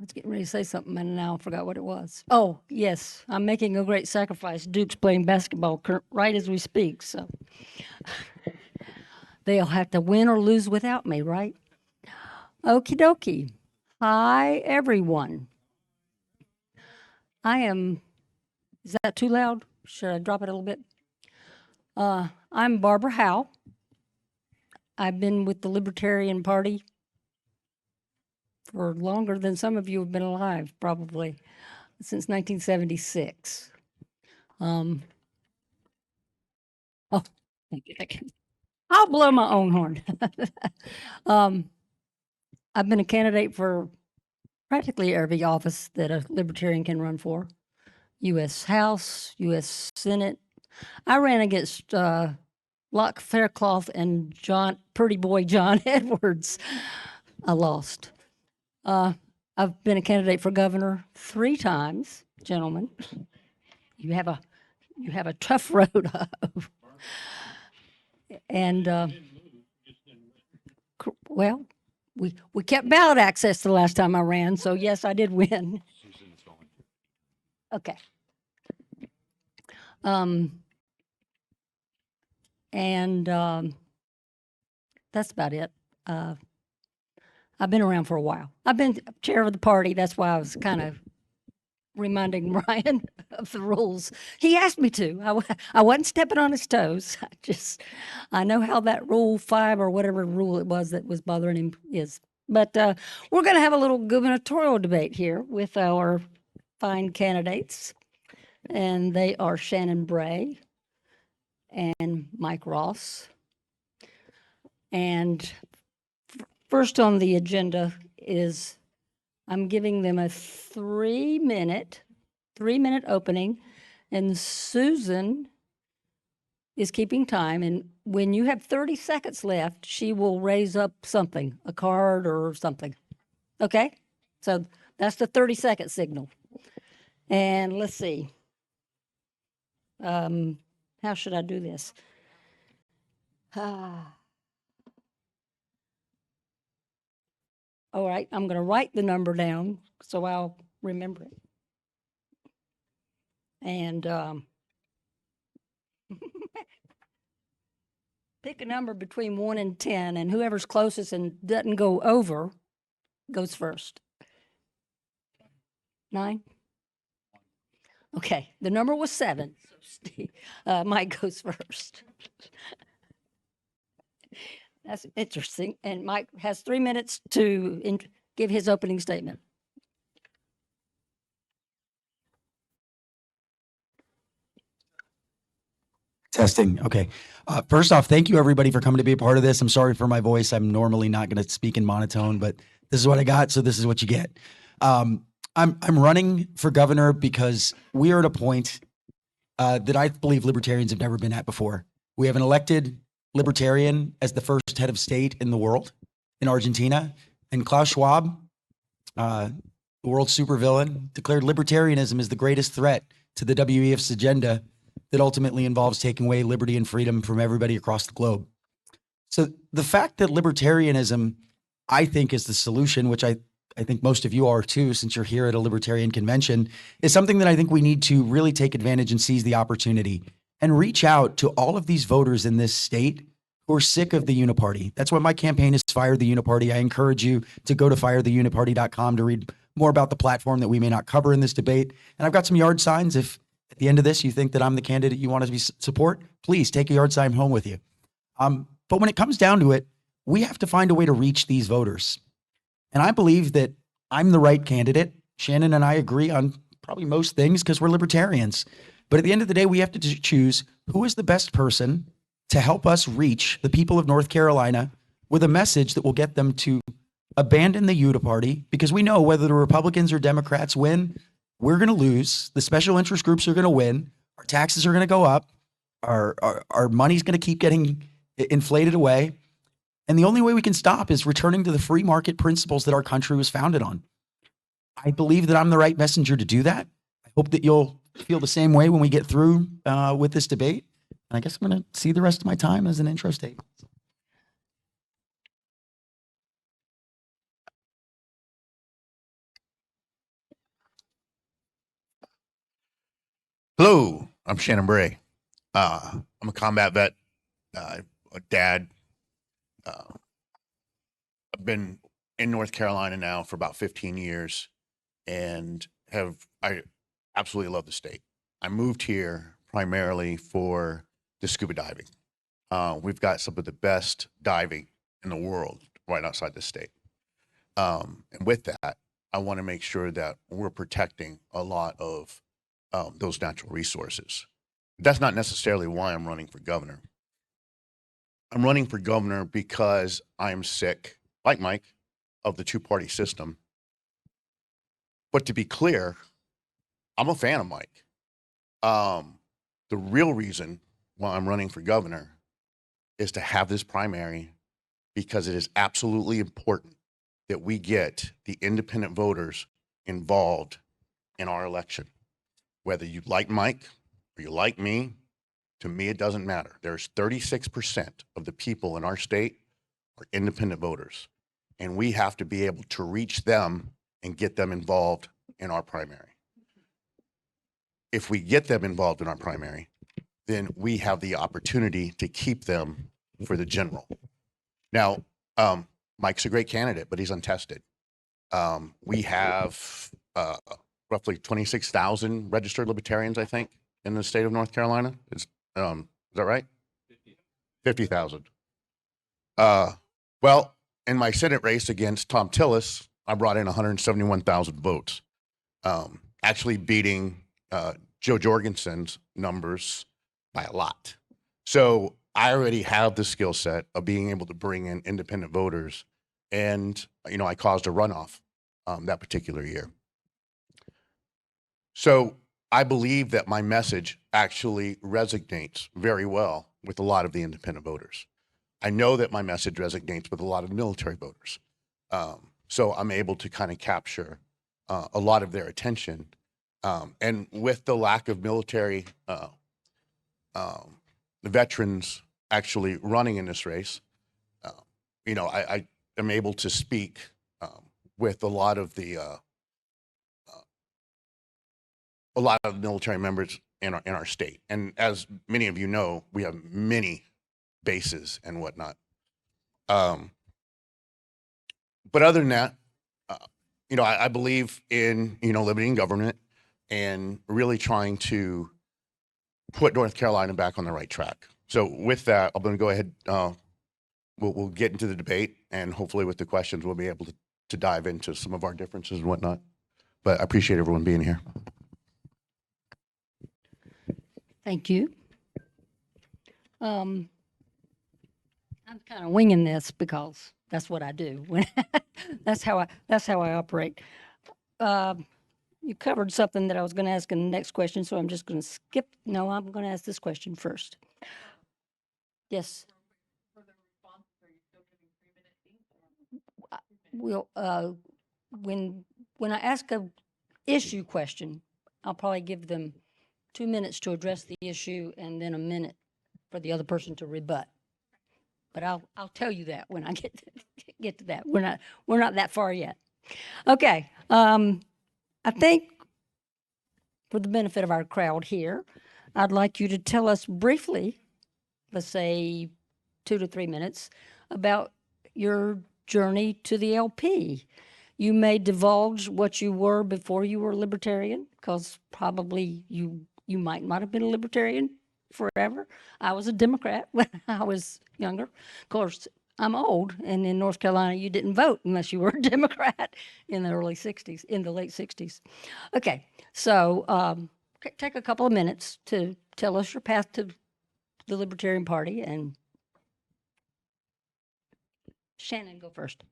was getting ready to say something and now I forgot what it was. Oh, yes, I'm making a great sacrifice. Duke's playing basketball right as we speak, so they'll have to win or lose without me, right? Okie dokie. Hi, everyone. Is that too loud? Should I drop it a little bit? I'm Barbara Howe. I've been with the Libertarian Party for longer than some of you have been alive, probably, since 1976. Oh, thank you. I'll blow my own horn. I've been a candidate for practically every office that a Libertarian can run for. U.S. House, U.S. Senate. I ran against Locke Faircloth and Pretty Boy John Edwards. I lost. I've been a candidate for governor 3 times, gentlemen. You have a tough road up. And well, we kept ballot access the last time I ran, so yes, I did win. Okay. That's about it. I've been around for a while. I've been chair of the party. That's why I was kind of reminding Ryan of the rules. He asked me to. I wasn't stepping on his toes. I know how that rule 5 or whatever rule it was that was bothering him is. But we're going to have a little gubernatorial debate here with our fine candidates. And they are Shannon Bray and Mike Ross. And first on the agenda is I'm giving them a 3-minute opening, and Susan is keeping time. And when you have 30 seconds left, she will raise up something, a card or something. Okay? So that's the 30-second signal. And let's see. How should I do this? All right, I'm going to write the number down so I'll remember it. And pick a number between 1 and 10, and whoever's closest and doesn't go over goes first. 9? Okay, the number was 7. So Mike goes first. That's interesting. And Mike has 3 minutes to give his opening statement. Testing. Okay. First off, thank you everybody for coming to be a part of this. I'm sorry for my voice. I'm normally not going to speak in monotone, but this is what I got, so this is what you get. I'm running for governor because we are at a point that I believe libertarians have never been at before. We have an elected libertarian as the first head of state in the world, in Argentina, and Klaus Schwab, the world's supervillain, declared libertarianism is the greatest threat to the WEF's agenda that ultimately involves taking away liberty and freedom from everybody across the globe. So the fact that libertarianism, I think, is the solution, which I think most of you are too, since you're here at a libertarian convention, is something that I think we need to really take advantage and seize the opportunity and reach out to all of these voters in this state who are sick of the uniparty. That's why my campaign is Fire the Uniparty. I encourage you to go to firetheuniparty.com to read more about the platform that we may not cover in this debate. And I've got some yard signs. If at the end of this you think that I'm the candidate you want to support, please take a yard sign home with you. But when it comes down to it, we have to find a way to reach these voters. And I believe that I'm the right candidate. Shannon and I agree on probably most things because we're libertarians. But at the end of the day, we have to choose who is the best person to help us reach the people of North Carolina with a message that will get them to abandon the uniparty, because we know whether the Republicans or Democrats win, we're going to lose. The special interest groups are going to win. Our taxes are going to go up. Our money's going to keep getting inflated away. And the only way we can stop is returning to the free market principles that our country was founded on. I believe that I'm the right messenger to do that. I hope that you'll feel the same way when we get through with this debate. And I guess I'm going to see the rest of my time as an intro statement. Hello, I'm Shannon Bray. I'm a combat vet, a dad. I've been in North Carolina now for about 15 years and I absolutely love the state. I moved here primarily for the scuba diving. We've got some of the best diving in the world right outside the state. And with that, I want to make sure that we're protecting a lot of those natural resources. That's not necessarily why I'm running for governor. I'm running for governor because I'm sick, like Mike, of the two-party system. But to be clear, I'm a fan of Mike. The real reason why I'm running for governor is to have this primary because it is absolutely important that we get the independent voters involved in our election. Whether you like Mike or you like me, to me, it doesn't matter. There's 36% of the people in our state are independent voters, and we have to be able to reach them and get them involved in our primary. If we get them involved in our primary, then we have the opportunity to keep them for the general. Now, Mike's a great candidate, but he's untested. We have roughly 26,000 registered libertarians, I think, in the state of North Carolina. Is that right? 50,000. Well, in my Senate race against Tom Tillis, I brought in 171,000 votes, actually beating Joe Jorgensen's numbers by a lot. So I already have the skill set of being able to bring in independent voters, and I caused a runoff that particular year. So I believe that my message actually resonates very well with a lot of the independent voters. I know that my message resonates with a lot of military voters. So I'm able to kind of capture a lot of their attention. And with the lack of military veterans actually running in this race, I am able to speak with a lot of military members in our state. And as many of you know, we have many bases and whatnot. But other than that, I believe in, liberty and government and really trying to put North Carolina back on the right track. So with that, I'm going to go ahead. We'll get into the debate, and hopefully with the questions, we'll be able to dive into some of our differences and whatnot. But I appreciate everyone being here. Thank you. I'm kind of winging this because that's what I do. That's how I operate. You covered something that I was going to ask in the next question, so I'm just going to skip. No, I'm going to ask this question first. Yes. Well, when I ask a issue question, I'll probably give them 2 minutes to address the issue and then a minute for the other person to rebut. But I'll tell you that when I get to that. We're not that far yet. Okay. I think for the benefit of our crowd here, I'd like you to tell us briefly, let's say 2 to 3 minutes, about your journey to the LP. You may divulge what you were before you were a libertarian, because probably you might not have been a libertarian forever. I was a Democrat when I was younger. Of course, I'm old, and in North Carolina, you didn't vote unless you were a Democrat in the late 60s. Okay, so take a couple of minutes to tell us your path to the Libertarian Party, and Shannon, go first.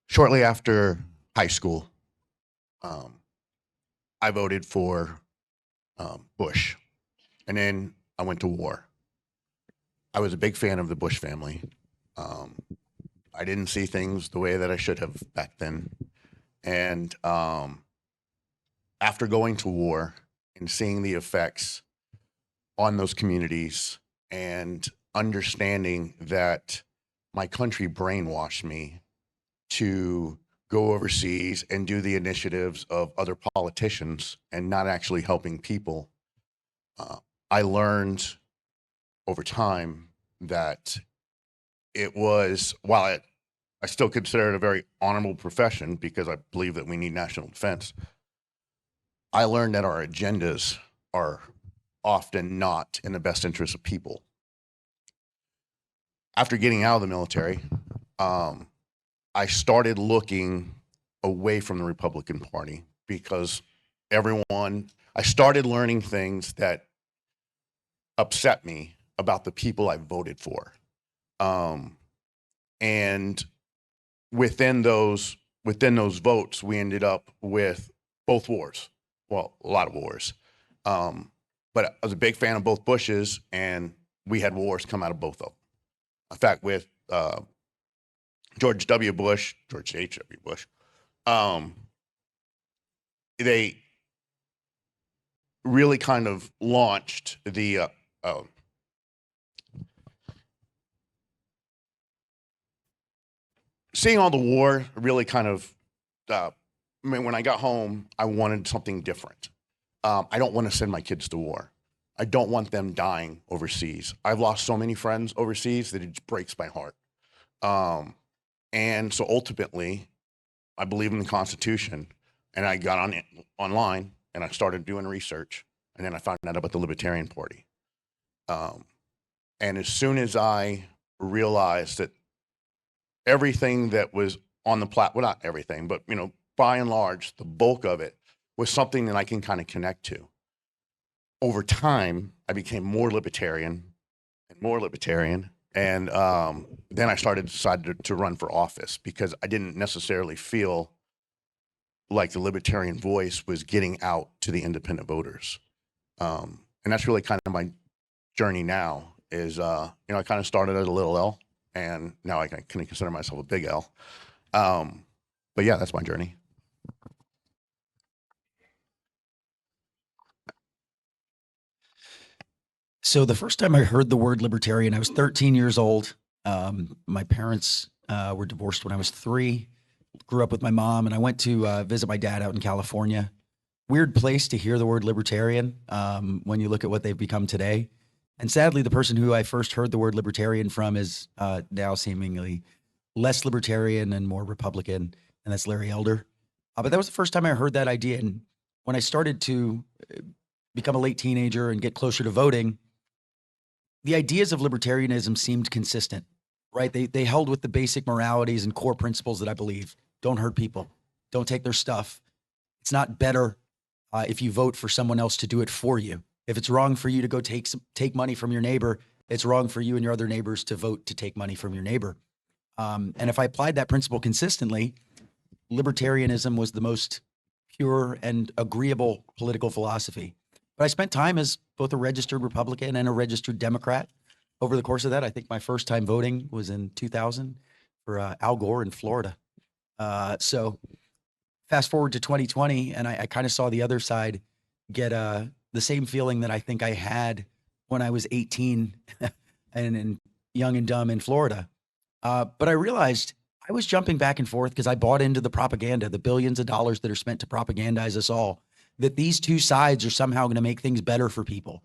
Shortly after high school, I voted for Bush, and then I went to war. I was a big fan of the Bush family. I didn't see things the way that I should have back then. And after going to war and seeing the effects on those communities and understanding that my country brainwashed me to go overseas and do the initiatives of other politicians and not actually helping people. I learned over time that it was, while I still consider it a very honorable profession because I believe that we need national defense, I learned that our agendas are often not in the best interest of people. After getting out of the military, I started looking away from the Republican Party because I started learning things that upset me about the people I voted for. And within those votes, we ended up with both wars. Well, a lot of wars. But I was a big fan of both Bushes, and we had wars come out of both of them. In fact, with George H.W. Bush, they really kind of launched the seeing all the war really kind of, when I got home, I wanted something different. I don't want to send my kids to war. I don't want them dying overseas. I've lost so many friends overseas that it just breaks my heart. And so ultimately, I believe in the Constitution, and I got online and I started doing research, and then I found out about the Libertarian Party. And as soon as I realized that everything that was on the well, not everything, but by and large, the bulk of it was something that I can kind of connect to. Over time, I became more libertarian and more libertarian. And then I decided to run for office because I didn't necessarily feel like the libertarian voice was getting out to the independent voters. And that's really kind of my journey now is, I kind of started as a little L, and now I can consider myself a big L. But yeah, that's my journey. So the first time I heard the word libertarian, I was 13 years old. My parents were divorced when I was 3, grew up with my mom, and I went to visit my dad out in California. Weird place to hear the word libertarian when you look at what they've become today. And sadly, the person who I first heard the word libertarian from is now seemingly less libertarian and more Republican, and that's Larry Elder. But that was the first time I heard that idea. And when I started to become a late teenager and get closer to voting, the ideas of libertarianism seemed consistent, right? They held with the basic moralities and core principles that I believe. Don't hurt people. Don't take their stuff. It's not better if you vote for someone else to do it for you. If it's wrong for you to go take money from your neighbor, it's wrong for you and your other neighbors to vote to take money from your neighbor. And if I applied that principle consistently, libertarianism was the most pure and agreeable political philosophy. But I spent time as both a registered Republican and a registered Democrat. Over the course of that, I think my first time voting was in 2000 for Al Gore in Florida. So fast forward to 2020, and I kind of saw the other side get the same feeling that I think I had when I was 18 and young and dumb in Florida. But I realized I was jumping back and forth because I bought into the propaganda, the billions of dollars that are spent to propagandize us all, that these two sides are somehow going to make things better for people.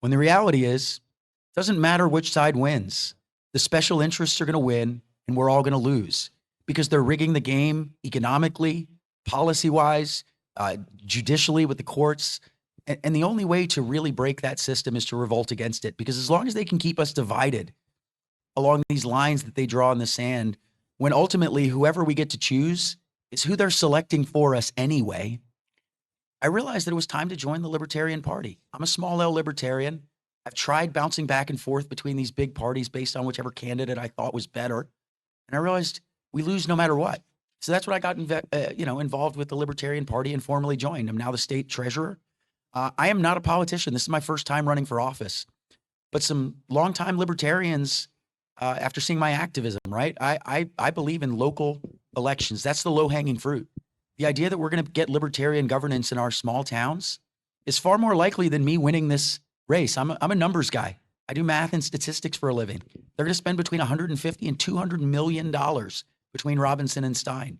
When the reality is, it doesn't matter which side wins. The special interests are going to win, and we're all going to lose because they're rigging the game economically, policy-wise, judicially with the courts. And the only way to really break that system is to revolt against it, because as long as they can keep us divided along these lines that they draw in the sand, when ultimately whoever we get to choose is who they're selecting for us anyway, I realized that it was time to join the Libertarian Party. I'm a small L libertarian. I've tried bouncing back and forth between these big parties based on whichever candidate I thought was better. And I realized we lose no matter what. So that's what I got involved with the Libertarian Party and formally joined. I'm now the state treasurer. I am not a politician. This is my first time running for office. But some longtime libertarians, after seeing my activism, right? I believe in local elections. That's the low-hanging fruit. The idea that we're going to get libertarian governance in our small towns is far more likely than me winning this race. I'm a numbers guy. I do math and statistics for a living. They're going to spend between $150 and $200 million between Robinson and Stein.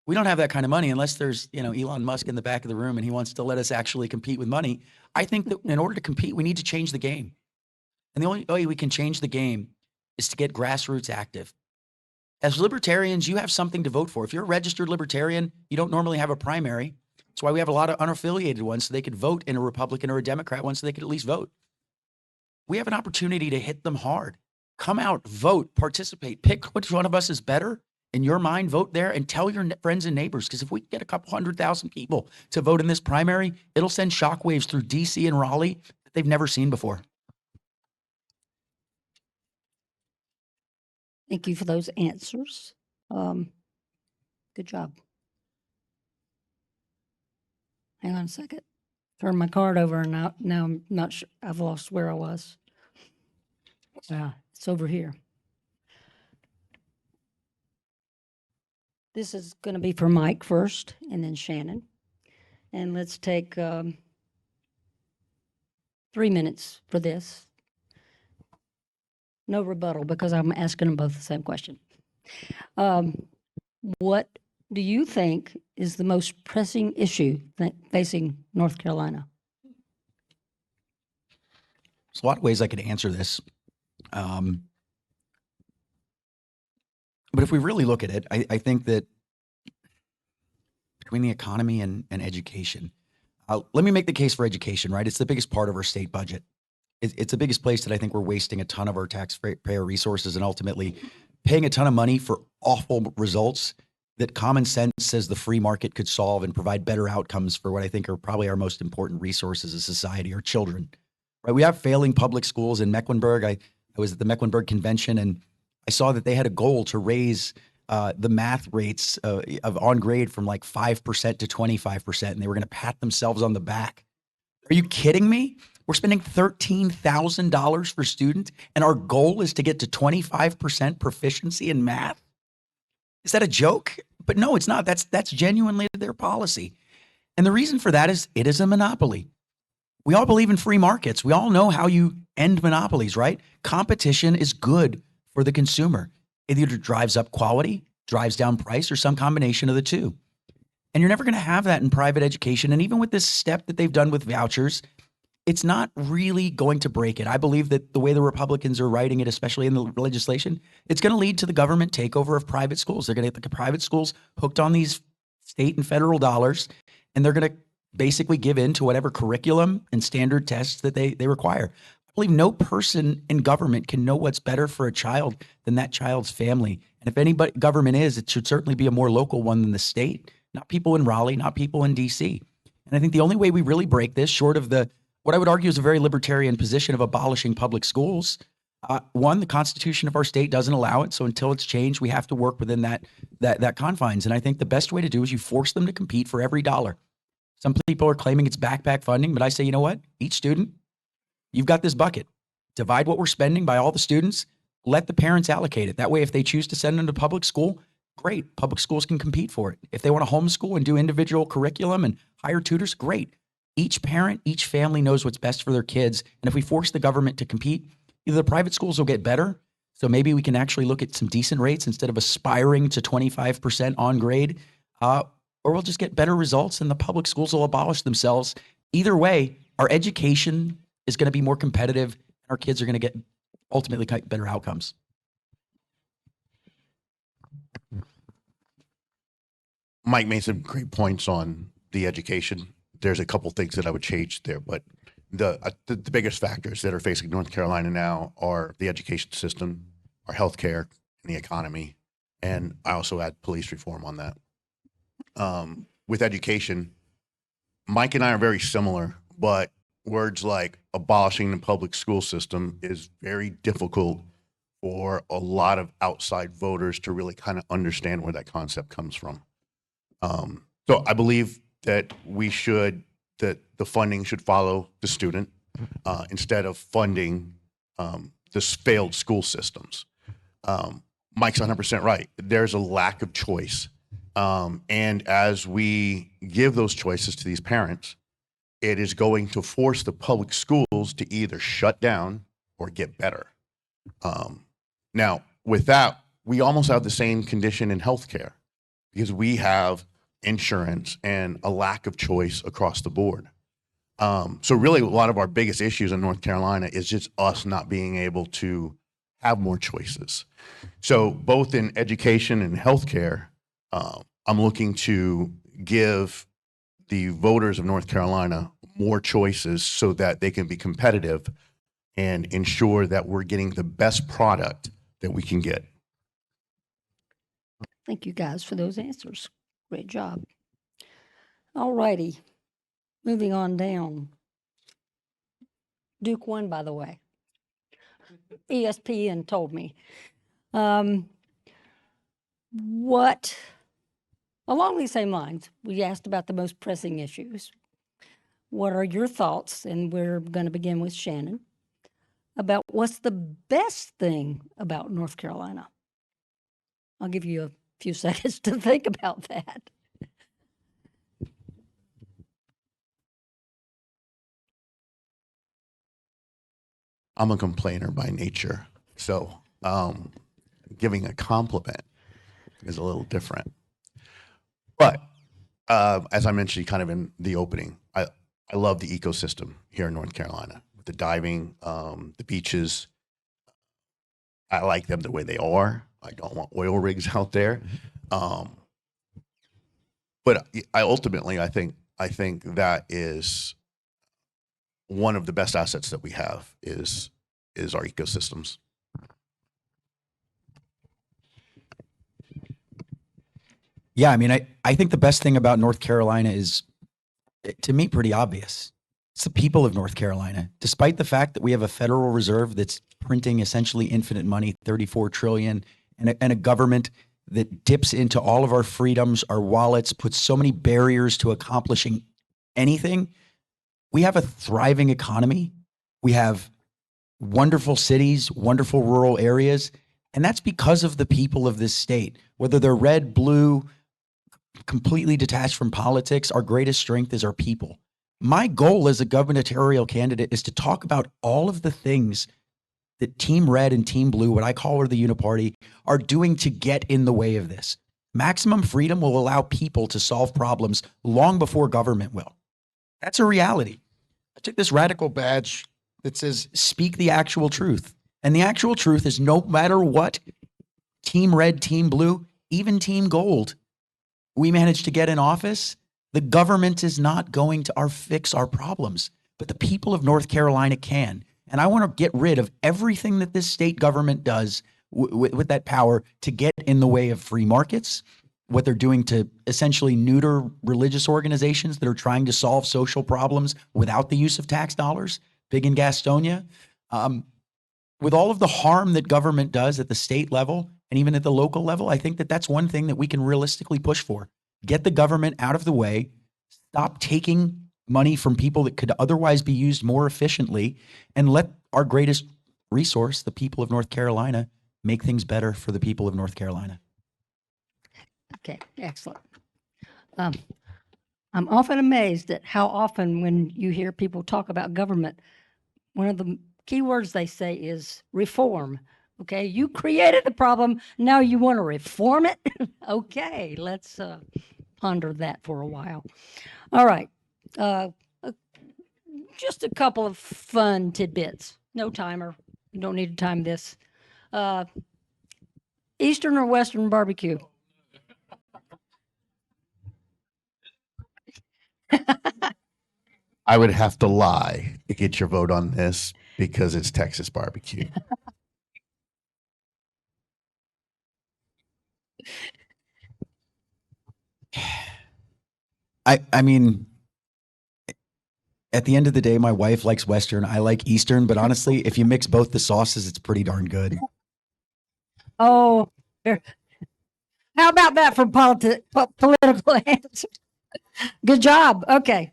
We don't have that kind of money unless there's, Elon Musk in the back of the room and he wants to let us actually compete with money. I think that in order to compete, we need to change the game. And the only way we can change the game is to get grassroots active. As libertarians, you have something to vote for. If you're a registered libertarian, you don't normally have a primary. That's why we have a lot of unaffiliated ones so they could vote in a Republican or a Democrat one so they could at least vote. We have an opportunity to hit them hard. Come out, vote, participate, pick which one of us is better. In your mind, vote there and tell your friends and neighbors, because if we get a couple 100,000 people to vote in this primary, it'll send shockwaves through DC and Raleigh that they've never seen before. Thank you for those answers. Good job. Hang on a second. Turn my card over and now I'm not sure. I've lost where I was. Yeah, it's over here. This is going to be for Mike first and then Shannon. And let's take 3 minutes for this. No rebuttal because I'm asking them both the same question. What do you think is the most pressing issue facing North Carolina? There's a lot of ways I could answer this. But if we really look at it, I think that between the economy and education, let me make the case for education, right? It's the biggest part of our state budget. It's the biggest place that I think we're wasting a ton of our taxpayer resources and ultimately paying a ton of money for awful results that common sense says the free market could solve and provide better outcomes for what I think are probably our most important resources as society, our children, right? We have failing public schools in Mecklenburg. I was at the Mecklenburg convention and I saw that they had a goal to raise the math rates of on grade from like 5% to 25%, and they were going to pat themselves on the back. Are you kidding me? We're spending $13,000 per student, and our goal is to get to 25% proficiency in math? Is that a joke? But no, it's not. That's genuinely their policy. And the reason for that is it is a monopoly. We all believe in free markets. We all know how you end monopolies, right? Competition is good for the consumer. It either drives up quality, drives down price, or some combination of the two. And you're never going to have that in private education. And even with this step that they've done with vouchers, it's not really going to break it. I believe that the way the Republicans are writing it, especially in the legislation, it's going to lead to the government takeover of private schools. They're going to get the private schools hooked on these state and federal dollars, and they're going to basically give in to whatever curriculum and standard tests that they require. I believe no person in government can know what's better for a child than that child's family. And if any government is, it should certainly be a more local one than the state, not people in Raleigh, not people in DC. And I think the only way we really break this, short of what I would argue is a very libertarian position of abolishing public schools, one, the Constitution of our state doesn't allow it. So until it's changed, we have to work within that confines. And I think the best way to do is you force them to compete for every dollar. Some people are claiming it's backpack funding, but I say, you know what? Each student, you've got this bucket. Divide what we're spending by all the students. Let the parents allocate it. That way, if they choose to send them to public school, great. Public schools can compete for it. If they want to homeschool and do individual curriculum and hire tutors, great. Each parent, each family knows what's best for their kids. And if we force the government to compete, either the private schools will get better. So maybe we can actually look at some decent rates instead of aspiring to 25% on grade, or we'll just get better results and the public schools will abolish themselves. Either way, our education is going to be more competitive and our kids are going to get ultimately better outcomes. Mike made some great points on the education. There's a couple things that I would change there, but the biggest factors that are facing North Carolina now are the education system, our healthcare, and the economy. And I also add police reform on that. With education, Mike and I are very similar, but words like abolishing the public school system is very difficult for a lot of outside voters to really kind of understand where that concept comes from. So I believe that that the funding should follow the student instead of funding the failed school systems. Mike's 100% right. There's a lack of choice. And as we give those choices to these parents, it is going to force the public schools to either shut down or get better. Now, with that, we almost have the same condition in healthcare because we have insurance and a lack of choice across the board. So really a lot of our biggest issues in North Carolina is just us not being able to have more choices. So both in education and healthcare, I'm looking to give the voters of North Carolina more choices so that they can be competitive and ensure that we're getting the best product that we can get. Thank you guys for those answers. Great job. All righty. Moving on down. Duke won, by the way. ESPN told me. What, along these same lines, we asked about the most pressing issues. What are your thoughts, and we're going to begin with Shannon, about what's the best thing about North Carolina? I'll give you a few seconds to think about that. I'm a complainer by nature, so giving a compliment is a little different. But as I mentioned kind of in the opening, I love the ecosystem here in North Carolina. The diving, the beaches. I like them the way they are. I don't want oil rigs out there. But I think that is one of the best assets that we have is our ecosystems. Yeah, I mean, I think the best thing about North Carolina is, to me, pretty obvious. It's the people of North Carolina. Despite the fact that we have a Federal Reserve that's printing essentially infinite money, 34 trillion, and a government that dips into all of our freedoms, our wallets, puts so many barriers to accomplishing anything, we have a thriving economy. We have wonderful cities, wonderful rural areas, and that's because of the people of this state. Whether they're red, blue, completely detached from politics, our greatest strength is our people. My goal as a gubernatorial candidate is to talk about all of the things that Team Red and Team Blue, what I call her the Uniparty, are doing to get in the way of this. Maximum freedom will allow people to solve problems long before government will. That's a reality. I took this radical badge that says, speak the actual truth. And the actual truth is no matter what, Team Red, Team Blue, even Team Gold, we managed to get in office, the government is not going to fix our problems, but the people of North Carolina can. And I want to get rid of everything that this state government does with that power to get in the way of free markets, what they're doing to essentially neuter religious organizations that are trying to solve social problems without the use of tax dollars, big in Gastonia. With all of the harm that government does at the state level and even at the local level, I think that that's one thing that we can realistically push for. Get the government out of the way, stop taking money from people that could otherwise be used more efficiently, and let our greatest resource, the people of North Carolina, make things better for the people of North Carolina. Okay, excellent. I'm often amazed at how often when you hear people talk about government, one of the key words they say is reform. Okay, you created the problem, now you want to reform it? Okay, let's ponder that for a while. All right, just a couple of fun tidbits. No timer, you don't need to time this. Eastern or Western barbecue? I would have to lie to get your vote on this because it's Texas barbecue. I mean, at the end of the day, my wife likes Western. I like Eastern, but honestly, if you mix both the sauces, it's pretty darn good. Oh, how about that for political answer? Good job. Okay.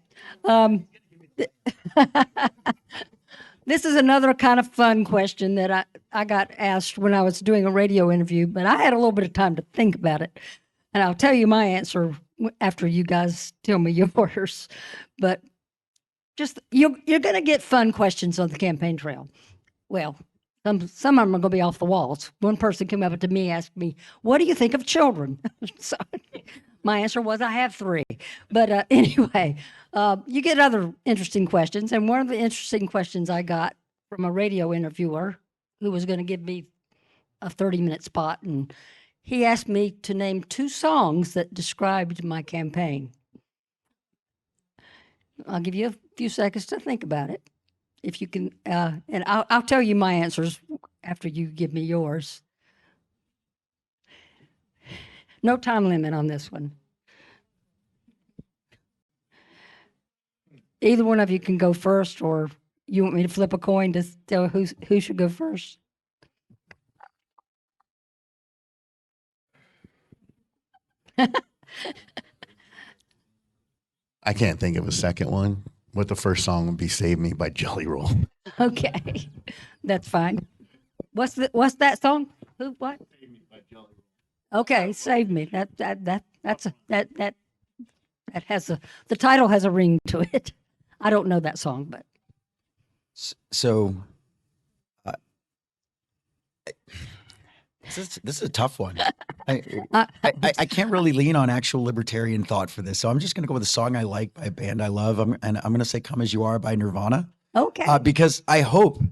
This is another kind of fun question that I got asked when I was doing a radio interview, but I had a little bit of time to think about it. And I'll tell you my answer after you guys tell me yours. But just you're going to get fun questions on the campaign trail. Well, Some of them are going to be off the walls. One person came up to me, asked me, "What do you think of children?" So my answer was, "I have 3." But anyway, you get other interesting questions, and one of the interesting questions I got from a radio interviewer who was going to give me a 30-minute spot, and he asked me to name 2 songs that described my campaign. I'll give you a few seconds to think about it. If you can, and I'll tell you my answers after you give me yours. No time limit on this one. Either one of you can go first, or you want me to flip a coin to tell who should go first? I can't think of a second one, but the first song would be "Save Me" by Jelly Roll. Okay, that's fine. What's that song? Who? What? Okay, Save Me. That has the title has a ring to it. I don't know that song, but So this is a tough one. I can't really lean on actual libertarian thought for this, so I'm just going to go with a song I like by a band I love, and I'm going to say "Come As You Are" by Nirvana. okay. Because I hope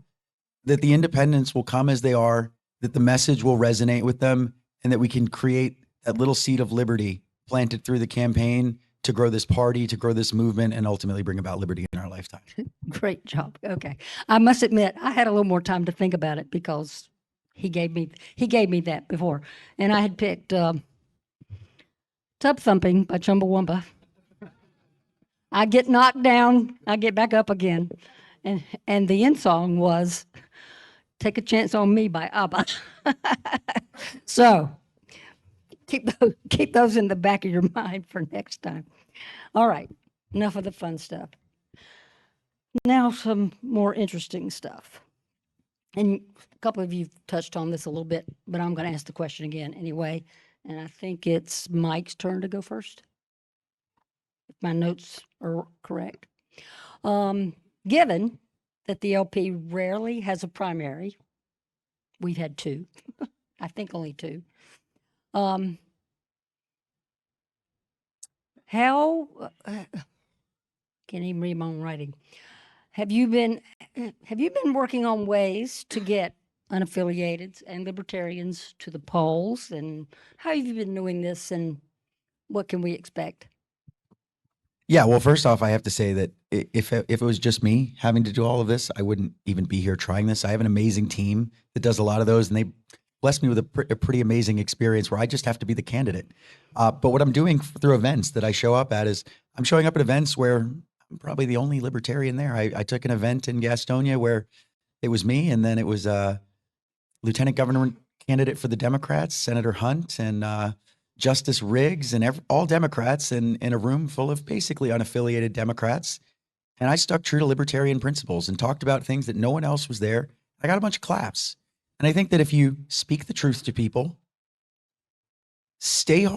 that the independents will come as they are, that the message will resonate with them, and that we can create that little seed of liberty planted through the campaign to grow this party, to grow this movement, and ultimately bring about liberty in our lifetime. Great job. Okay. I must admit, I had a little more time to think about it because he gave me that before. And I had picked Tub Thumping by Chumbawamba. I get knocked down, I get back up again. And the end song was Take a Chance on Me by ABBA. So keep those in the back of your mind for next time. All right, enough of the fun stuff. Now some more interesting stuff. And a couple of you touched on this a little bit, but I'm going to ask the question again anyway. And I think it's Mike's turn to go first, if my notes are correct. Given that the LP rarely has a primary, we've had 2, I think only 2. How can't even read my own writing. Have you been working on ways to get unaffiliated and libertarians to the polls, and how have you been doing this, and what can we expect? Yeah, well, first off, I have to say that if it was just me having to do all of this, I wouldn't even be here trying this. I have an amazing team that does a lot of those, and they blessed me with a pretty amazing experience where I just have to be the candidate. But what I'm doing through events that I show up at is I'm showing up at events where I'm probably the only libertarian there. I took an event in Gastonia where it was me, and then it was Lieutenant Governor candidate for the Democrats, Senator Hunt, and Justice Riggs, and all Democrats in a room full of basically unaffiliated Democrats. And I stuck true to libertarian principles and talked about things that no one else was there. I got a bunch of claps. And I think that if you speak the truth to people, stay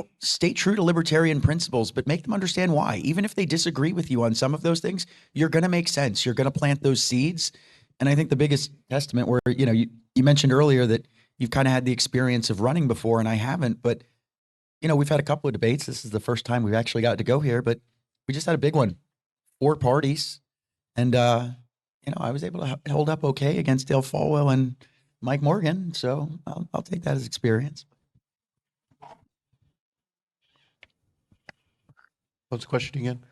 true to libertarian principles, but make them understand why. Even if they disagree with you on some of those things, you're going to make sense. You're going to plant those seeds. And I think the biggest testament where, you mentioned earlier that you've kind of had the experience of running before, and I haven't, but we've had a couple of debates. This is the first time we've actually got to go here, but we just had a big one, 4 parties. And, I was able to hold up okay against Dale Falwell and Mike Morgan. So I'll take that as experience. What's the question again?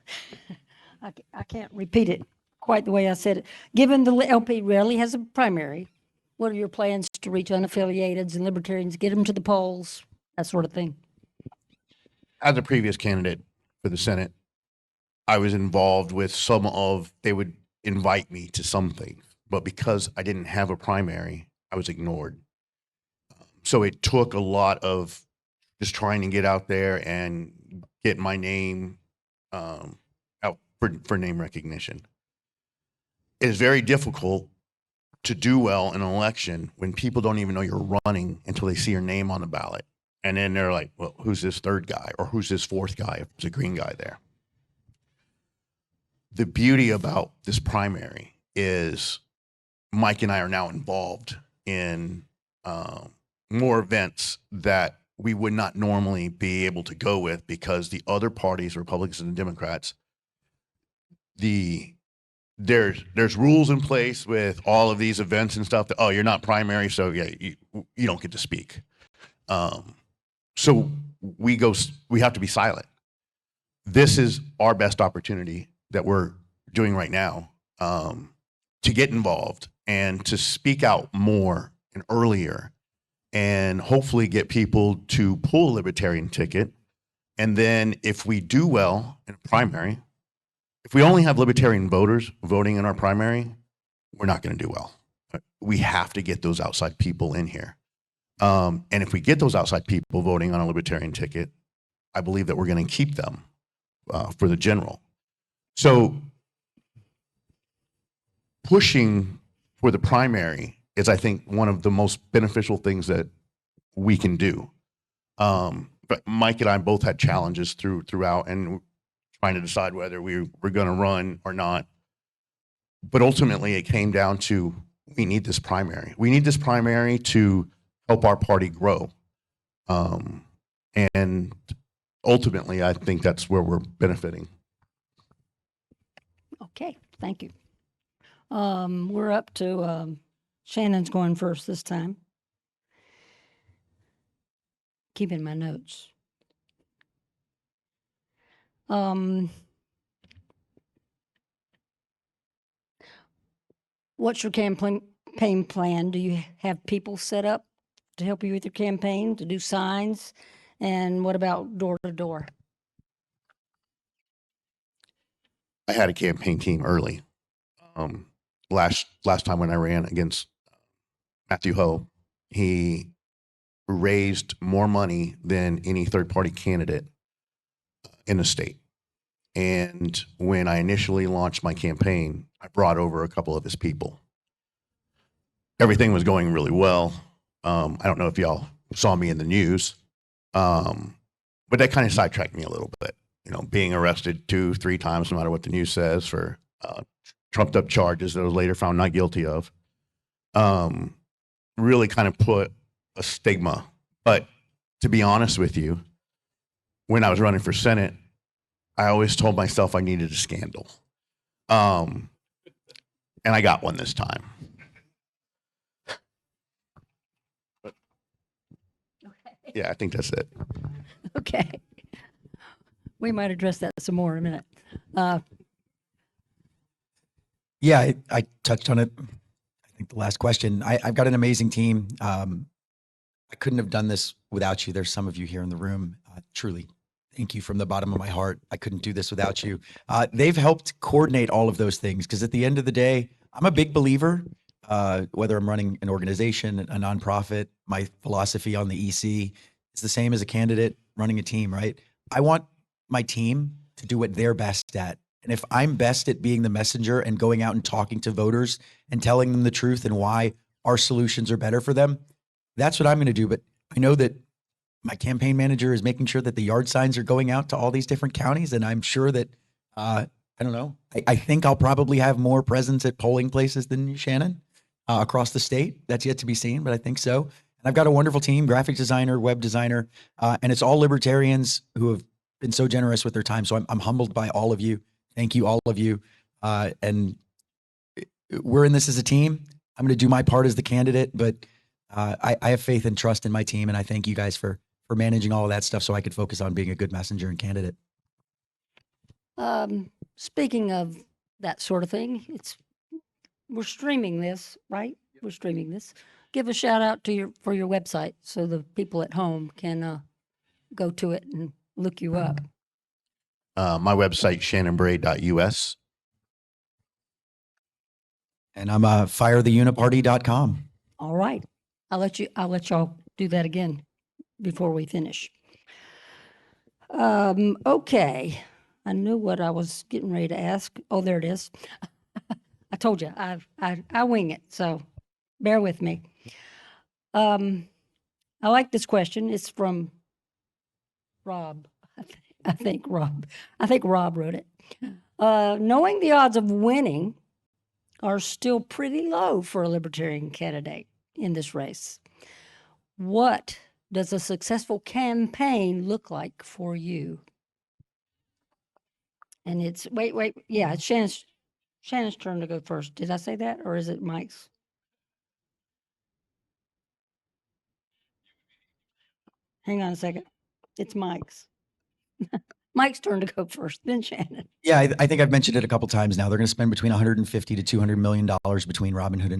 I can't repeat it quite the way I said it. Given the LP rarely has a primary, what are your plans to reach unaffiliateds and libertarians, get them to the polls, that sort of thing? As a previous candidate for the Senate, I was involved with they would invite me to some things, but because I didn't have a primary, I was ignored. So it took a lot of just trying to get out there and get my name out for name recognition. It is very difficult to do well in an election when people don't even know you're running until they see your name on the ballot. And then they're like, well, who's this 3rd guy? Or who's this 4th guy if there's a green guy there? The beauty about this primary is Mike and I are now involved in more events that we would not normally be able to go with because the other parties, Republicans and Democrats, there's rules in place with all of these events and stuff that, oh, you're not primary, so yeah, you don't get to speak. So we have to be silent. This is our best opportunity that we're doing right now to get involved and to speak out more and earlier and hopefully get people to pull a Libertarian ticket. And then if we do well in a primary, if we only have Libertarian voters voting in our primary, we're not going to do well. We have to get those outside people in here. And if we get those outside people voting on a Libertarian ticket, I believe that we're going to keep them for the general. So pushing for the primary is, I think, one of the most beneficial things that we can do. But Mike and I both had challenges throughout and trying to decide whether we were going to run or not. But ultimately, it came down to we need this primary. We need this primary to help our party grow. And ultimately, I think that's where we're benefiting. Okay, thank you. We're up to Shannon's going first this time. Keeping my notes. What's your campaign plan? Do you have people set up to help you with your campaign, to do signs? And what about door to door? I had a campaign team early. Last time when I ran against Matthew Ho, he raised more money than any third-party candidate in the state. And when I initially launched my campaign, I brought over a couple of his people. Everything was going really well. I don't know if y'all saw me in the news, but that kind of sidetracked me a little bit. You know, being arrested 2-3 times, no matter what the news says, for trumped up charges that I was later found not guilty of, really kind of put a stigma. But to be honest with you, when I was running for Senate, I always told myself I needed a scandal. And I got one this time. But, Okay. yeah, I think that's it. Okay. We might address that some more in a minute. Yeah, I touched on it. I think the last question. I've got an amazing team. I couldn't have done this without you. There's some of you here in the room. Truly, thank you from the bottom of my heart. I couldn't do this without you. They've helped coordinate all of those things because at the end of the day, I'm a big believer, whether I'm running an organization, a nonprofit, my philosophy on the EC is the same as a candidate running a team, right? I want my team to do what they're best at. And if I'm best at being the messenger and going out and talking to voters and telling them the truth and why our solutions are better for them, that's what I'm going to do. But I know that my campaign manager is making sure that the yard signs are going out to all these different counties. And I'm sure that, I don't know, I think I'll probably have more presence at polling places than you, Shannon, across the state. That's yet to be seen, but I think so. And I've got a wonderful team, graphic designer, web designer, and it's all libertarians who have been so generous with their time. So I'm humbled by all of you. Thank you, all of you. And we're in this as a team. I'm going to do my part as the candidate, but I have faith and trust in my team. And I thank you guys for managing all of that stuff so I could focus on being a good messenger and candidate. Speaking of that sort of thing, we're streaming this, right? We're streaming this. Give a shout out to for your website so the people at home can go to it and look you up. My website, shannonbray.us. And I'm firetheuniparty.com. All right. I'll let y'all do that again before we finish. Okay. I knew what I was getting ready to ask. Oh, there it is. I told you, I wing it, so bear with me. I like this question. It's from Rob. I think Rob wrote it. Knowing the odds of winning are still pretty low for a Libertarian candidate in this race. What does a successful campaign look like for you? And it's, yeah, it's Shannon's turn to go first. Did I say that, or is it Mike's? Hang on a second. It's Mike's. Mike's turn to go first, then Shannon. Yeah, I think I've mentioned it a couple times now. They're going to spend between 150 to 200 million dollars between Robinson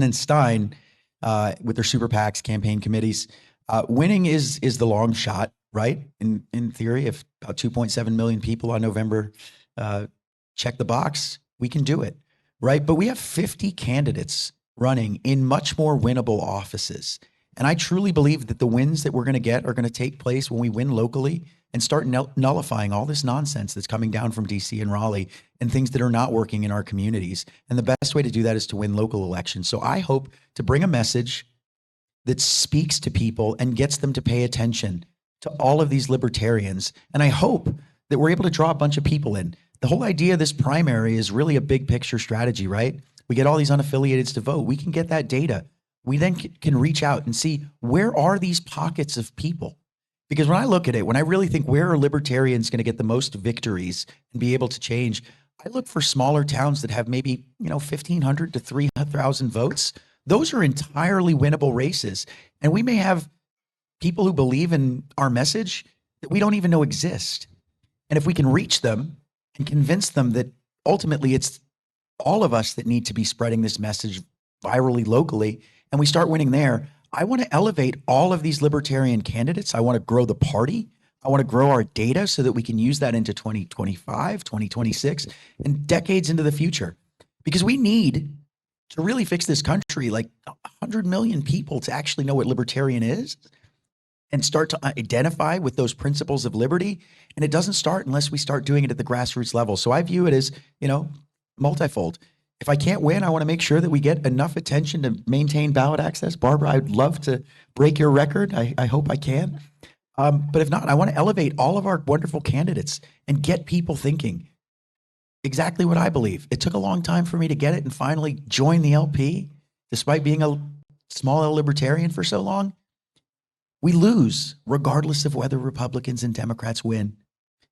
and Stein with their super PACs, campaign committees. Winning is the long shot, right? In theory, if about 2.7 million people on November check the box, we can do it, right? But we have 50 candidates running in much more winnable offices. And I truly believe that the wins that we're going to get are going to take place when we win locally and start nullifying all this nonsense that's coming down from DC and Raleigh and things that are not working in our communities. And the best way to do that is to win local elections. So I hope to bring a message that speaks to people and gets them to pay attention to all of these libertarians. And I hope that we're able to draw a bunch of people in. The whole idea of this primary is really a big picture strategy, right? We get all these unaffiliateds to vote. We can get that data. We then can reach out and see, where are these pockets of people? Because when I look at it, when I really think, where are libertarians going to get the most victories and be able to change, I look for smaller towns that have maybe, 1,500 to 300,000 votes. Those are entirely winnable races. And we may have people who believe in our message that we don't even know exist. And if we can reach them and convince them that ultimately it's all of us that need to be spreading this message virally, locally, and we start winning there, I want to elevate all of these libertarian candidates. I want to grow the party. I want to grow our data so that we can use that into 2025, 2026, and decades into the future. Because we need to really fix this country, like 100 million people to actually know what libertarian is and start to identify with those principles of liberty. And it doesn't start unless we start doing it at the grassroots level. So I view it as, multifold. If I can't win, I want to make sure that we get enough attention to maintain ballot access. Barbara, I'd love to break your record. I hope I can. But if not, I want to elevate all of our wonderful candidates and get people thinking exactly what I believe. It took a long time for me to get it and finally join the LP, despite being a small L libertarian for so long. We lose regardless of whether Republicans and Democrats win.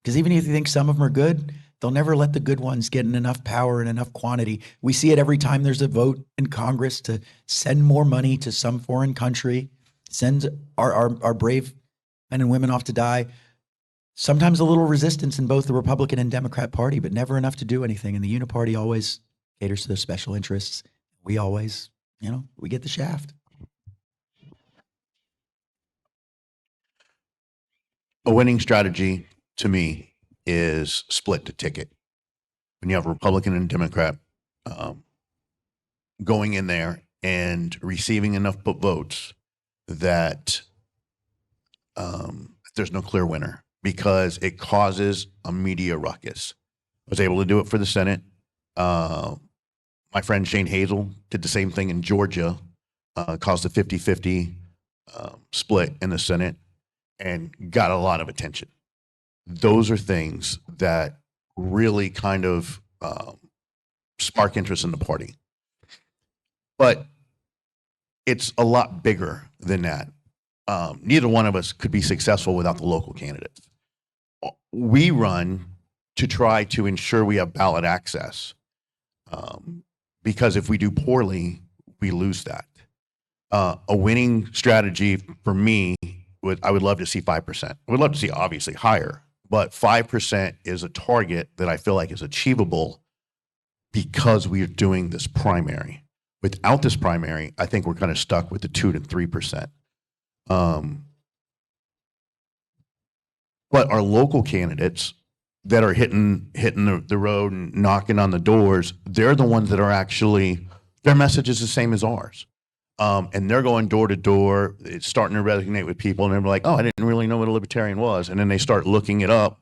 Because even if you think some of them are good, they'll never let the good ones get in enough power and enough quantity. We see it every time there's a vote in Congress to send more money to some foreign country, send our brave men and women off to die. Sometimes a little resistance in both the Republican and Democrat Party, but never enough to do anything. And the Uniparty always caters to their special interests. We always, we get the shaft. A winning strategy to me is split the ticket. When you have a Republican and Democrat going in there and receiving enough votes that there's no clear winner, because it causes a media ruckus. I was able to do it for the Senate. My friend Shane Hazel did the same thing in Georgia, caused a 50-50 split in the Senate and got a lot of attention. Those are things that really kind of spark interest in the party. But it's a lot bigger than that. Neither one of us could be successful without the local candidates. We run to try to ensure we have ballot access, because if we do poorly, we lose that. A winning strategy for me, I would love to see 5%. I would love to see obviously higher, but 5% is a target that I feel like is achievable because we are doing this primary. Without this primary, I think we're kind of stuck with the 2 to 3%. But our local candidates that are hitting the road and knocking on the doors, they're the ones that are actually, their message is the same as ours. And they're going door to door, it's starting to resonate with people, and they're like, oh, I didn't really know what a libertarian was. And then they start looking it up,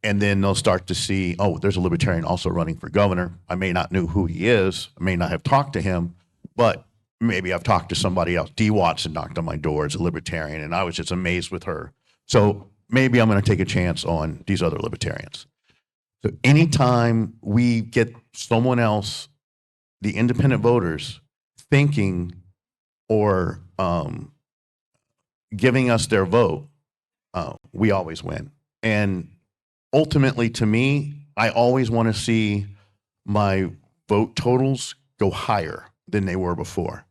and then they'll start to see, oh, there's a libertarian also running for governor. I may not know who he is, I may not have talked to him, but maybe I've talked to somebody else. Dee Watson knocked on my door as a libertarian, and I was just amazed with her. So maybe I'm going to take a chance on these other libertarians. So anytime we get someone else, the independent voters, thinking or giving us their vote, we always win. And ultimately, to me, I always want to see my vote totals go higher than they were before.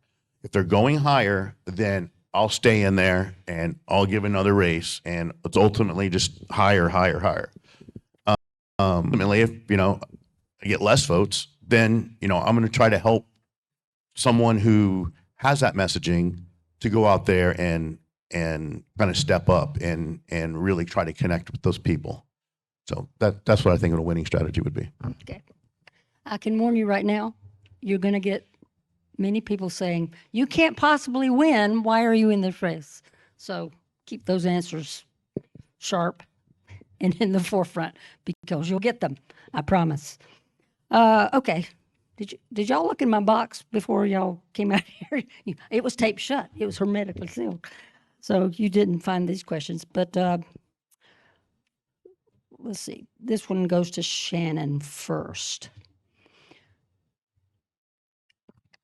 If they're going higher, then I'll stay in there and I'll give another race, and it's ultimately just higher, higher, higher. Ultimately, if I get less votes, then I'm going to try to help someone who has that messaging to go out there and kind of step up and really try to connect with those people. So that's what I think a winning strategy would be. Okay. I can warn you right now, you're going to get many people saying, you can't possibly win. Why are you in this race? So keep those answers sharp and in the forefront, because you'll get them. I promise. Okay. Did y'all look in my box before y'all came out here? It was taped shut. It was hermetically sealed. So you didn't find these questions, but let's see. This one goes to Shannon first.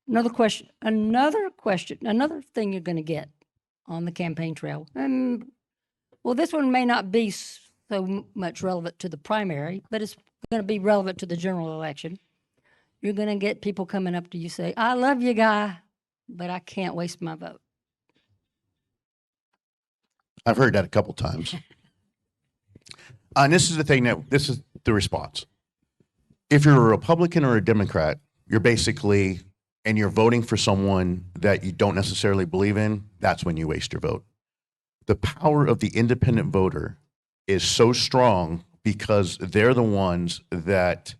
Another question, another thing you're going to get on the campaign trail. Well, this one may not be so much relevant to the primary, but it's going to be relevant to the general election. You're going to get people coming up to you say, I love you, guy, but I can't waste my vote. I've heard that a couple times. And this is the response. If you're a Republican or a Democrat, you're basically, and you're voting for someone that you don't necessarily believe in, that's when you waste your vote. The power of the independent voter is so strong because they're the ones that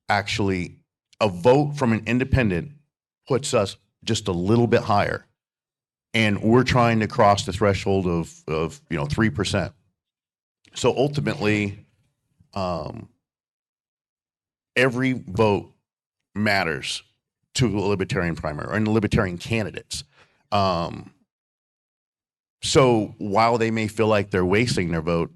actually, a vote from an independent puts us just a little bit higher. And we're trying to cross the threshold of 3%. So ultimately, every vote matters to a Libertarian primary and Libertarian candidates. So while they may feel like they're wasting their vote,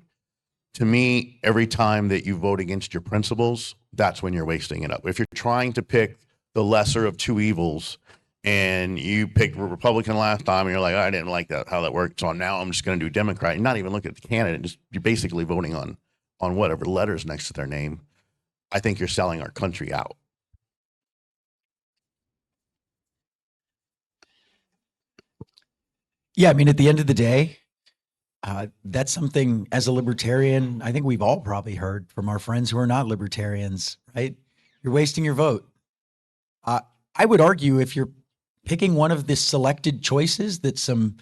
to me, every time that you vote against your principles, that's when you're wasting it up. If you're trying to pick the lesser of two evils, and you picked Republican last time, and you're like, I didn't like how that worked, so now I'm just going to do Democrat. You're not even looking at the candidate; you're basically voting on whatever letters next to their name. I think you're selling our country out. Yeah, I mean, at the end of the day, that's something as a libertarian, I think we've all probably heard from our friends who are not libertarians, right? You're wasting your vote. I would argue if you're picking one of the selected choices that some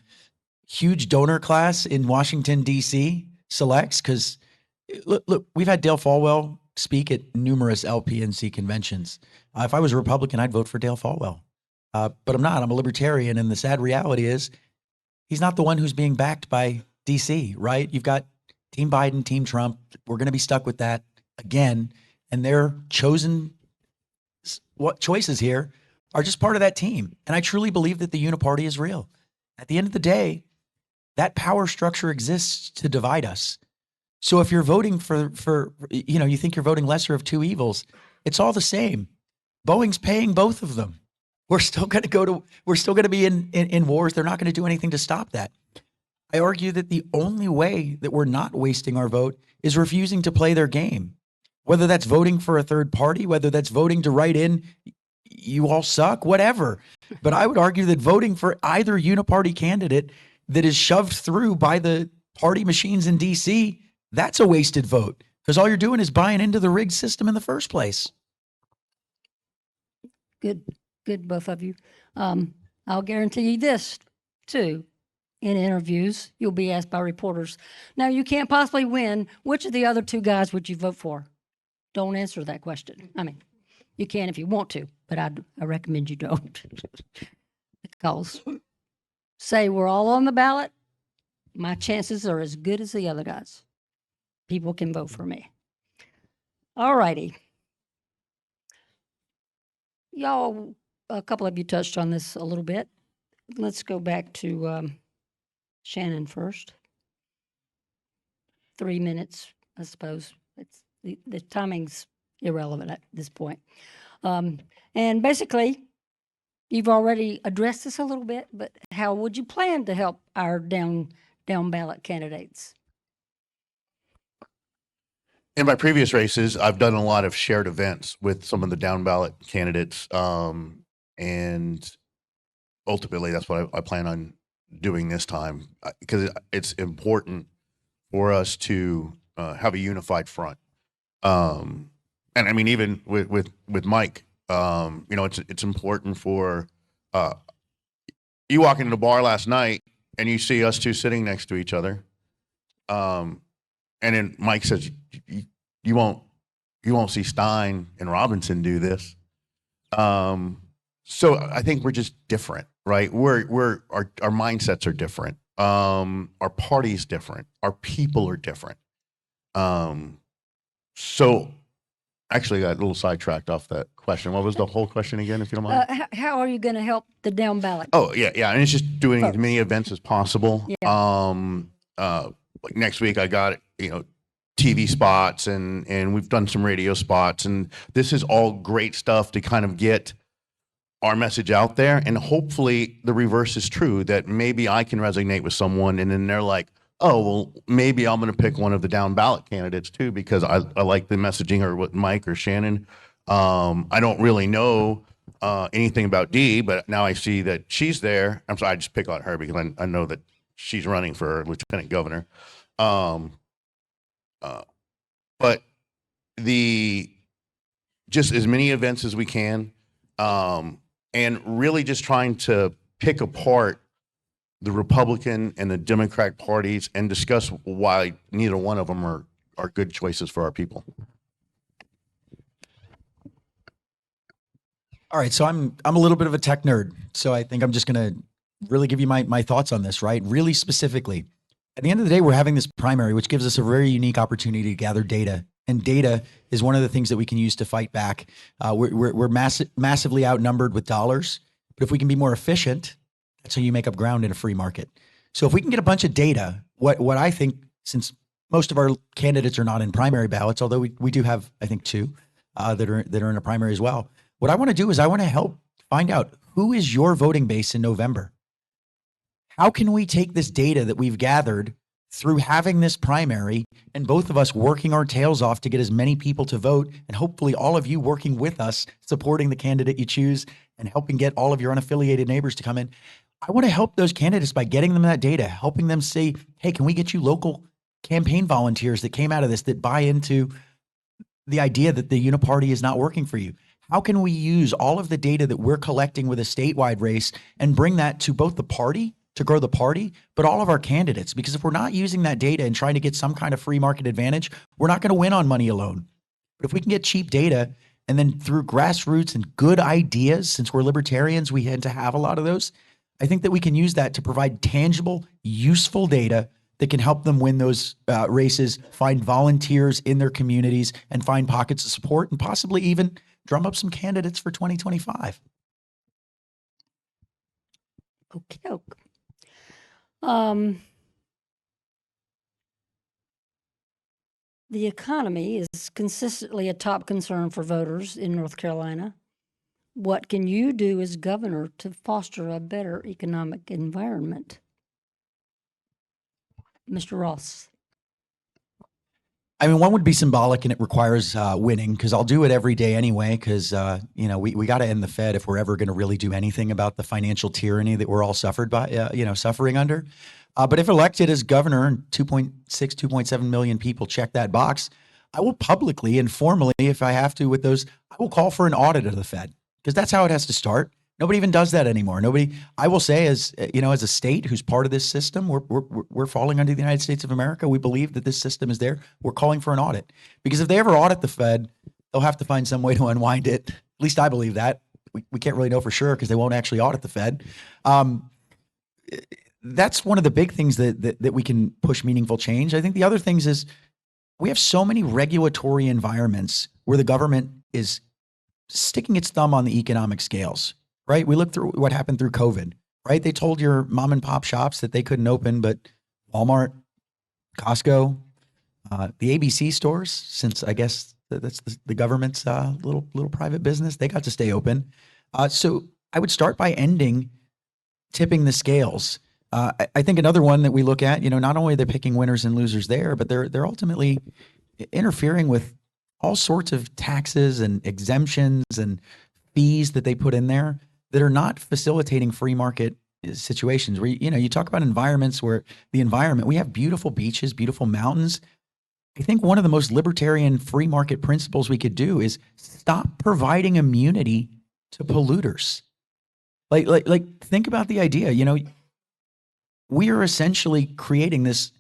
huge donor class in Washington, D.C. selects, because look, we've had Dale Folwell speak at numerous LPNC conventions. If I was a Republican, I'd vote for Dale Folwell. But I'm not. I'm a libertarian. And the sad reality is he's not the one who's being backed by D.C., right? You've got Team Biden, Team Trump. We're going to be stuck with that again. And their chosen choices here are just part of that team. And I truly believe that the uniparty is real. At the end of the day, that power structure exists to divide us. So if you're voting for you think you're voting lesser of two evils, it's all the same. Boeing's paying both of them. We're still going to be in wars. They're not going to do anything to stop that. I argue that the only way that we're not wasting our vote is refusing to play their game. Whether that's voting for a third party, whether that's voting to write in, you all suck, whatever. But I would argue that voting for either uniparty candidate that is shoved through by the party machines in DC, that's a wasted vote, because all you're doing is buying into the rigged system in the first place. Good, both of you. I'll guarantee you this, too. In interviews, you'll be asked by reporters, now you can't possibly win. Which of the other two guys would you vote for? Don't answer that question. I mean, you can if you want to, but I recommend you don't. Because say we're all on the ballot, my chances are as good as the other guys. People can vote for me. All righty. Y'all, a couple of you touched on this a little bit. Let's go back to Shannon first. 3 minutes, I suppose. It's the timing's irrelevant at this point. And basically, You've already addressed this a little bit, but how would you plan to help our down ballot candidates? In my previous races, I've done a lot of shared events with some of the down ballot candidates. And ultimately, that's what I plan on doing this time, because it's important for us to have a unified front. And I mean, even with Mike, it's important for you walk into the bar last night and you see us two sitting next to each other. And then Mike says, you won't see Stein and Robinson do this. So I think we're just different, right? Our mindsets are different. Our party's different. Our people are different. So actually got a little sidetracked off that question. What was the whole question again, if you don't mind? How are you going to help the down ballot? Oh, yeah. And it's just doing as Folks. many events as possible. Yeah. Like next week I got, TV spots and we've done some radio spots, and this is all great stuff to kind of get our message out there. And hopefully the reverse is true, that maybe I can resonate with someone and then they're like, oh, well, maybe I'm going to pick one of the down ballot candidates too, because I like the messaging, or what Mike or Shannon. I don't really know anything about Dee, but now I see that she's there. I'm sorry, I just pick on her because I know that she's running for lieutenant governor. But just as many events as we can, and really just trying to pick apart the Republican and the Democratic parties and discuss why neither one of them are good choices for our people. All right, so I'm a little bit of a tech nerd, so I think I'm just going to really give you my thoughts on this, right? Really specifically. At the end of the day, we're having this primary, which gives us a very unique opportunity to gather data. And data is one of the things that we can use to fight back. We're massively outnumbered with dollars, but if we can be more efficient, that's how you make up ground in a free market. So if we can get a bunch of data, what I think, since most of our candidates are not in primary ballots, although we do have, I think, two that are in a primary as well. What I want to do is I want to help find out who is your voting base in November. How can we take this data that we've gathered through having this primary and both of us working our tails off to get as many people to vote, and hopefully all of you working with us, supporting the candidate you choose and helping get all of your unaffiliated neighbors to come in. I want to help those candidates by getting them that data, helping them say, hey, can we get you local campaign volunteers that came out of this, that buy into the idea that the uniparty is not working for you? How can we use all of the data that we're collecting with a statewide race and bring that to both the party to grow the party, but all of our candidates? Because if we're not using that data and trying to get some kind of free market advantage, we're not going to win on money alone. But if we can get cheap data, and then through grassroots and good ideas, since we're libertarians, we tend to have a lot of those, I think that we can use that to provide tangible, useful data that can help them win those races, find volunteers in their communities, and find pockets of support, and possibly even drum up some candidates for 2025. Okay. The economy is consistently a top concern for voters in North Carolina. What can you do as governor to foster a better economic environment? Mr. Ross. I mean, one would be symbolic, and it requires winning, because I'll do it every day anyway, because, we got to end the Fed if we're ever going to really do anything about the financial tyranny that we're all suffering under. But if elected as governor and 2.7 million people check that box, I will publicly and formally, if I have to with those, I will call for an audit of the Fed, because that's how it has to start. Nobody even does that anymore. I will say, as a state who's part of this system, we're falling under the United States of America. We believe that this system is there. We're calling for an audit, because if they ever audit the Fed, they'll have to find some way to unwind it. At least I believe that. We can't really know for sure, because they won't actually audit the Fed. That's one of the big things that we can push meaningful change. I think the other things is we have so many regulatory environments where the government is sticking its thumb on the economic scales. Right? We looked through what happened through COVID, right? They told your mom and pop shops that they couldn't open, but Walmart, Costco, the ABC stores, since I guess that's the government's little private business, they got to stay open. So I would start by ending tipping the scales. I think another one that we look at, not only are they picking winners and losers there, but they're ultimately interfering with all sorts of taxes and exemptions and fees that they put in there that are not facilitating free market situations where, you talk about environments where we have beautiful beaches, beautiful mountains. I think one of the most libertarian free market principles we could do is stop providing immunity to polluters. Like think about the idea, we are essentially creating this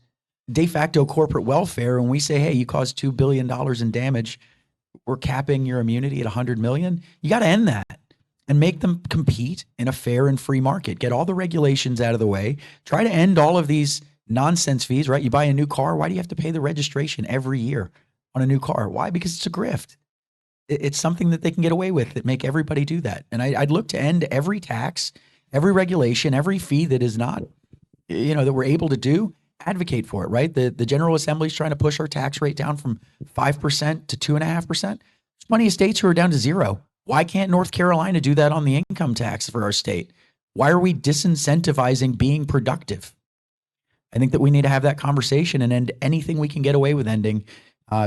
de facto corporate welfare. When we say, hey, you caused $2 billion in damage, we're capping your immunity at 100 million. You got to end that and make them compete in a fair and free market. Get all the regulations out of the way. Try to end all of these nonsense fees, right? You buy a new car. Why do you have to pay the registration every year on a new car? Why? Because it's a grift. It's something that they can get away with that make everybody do that. And I'd look to end every tax, every regulation, every fee that is not, that we're able to do, advocate for it, right? The General Assembly is trying to push our tax rate down from 5% to 2.5%. There's plenty of states who are down to 0. Why can't North Carolina do that on the income tax for our state? Why are we disincentivizing being productive? I think that we need to have that conversation and end anything we can get away with ending,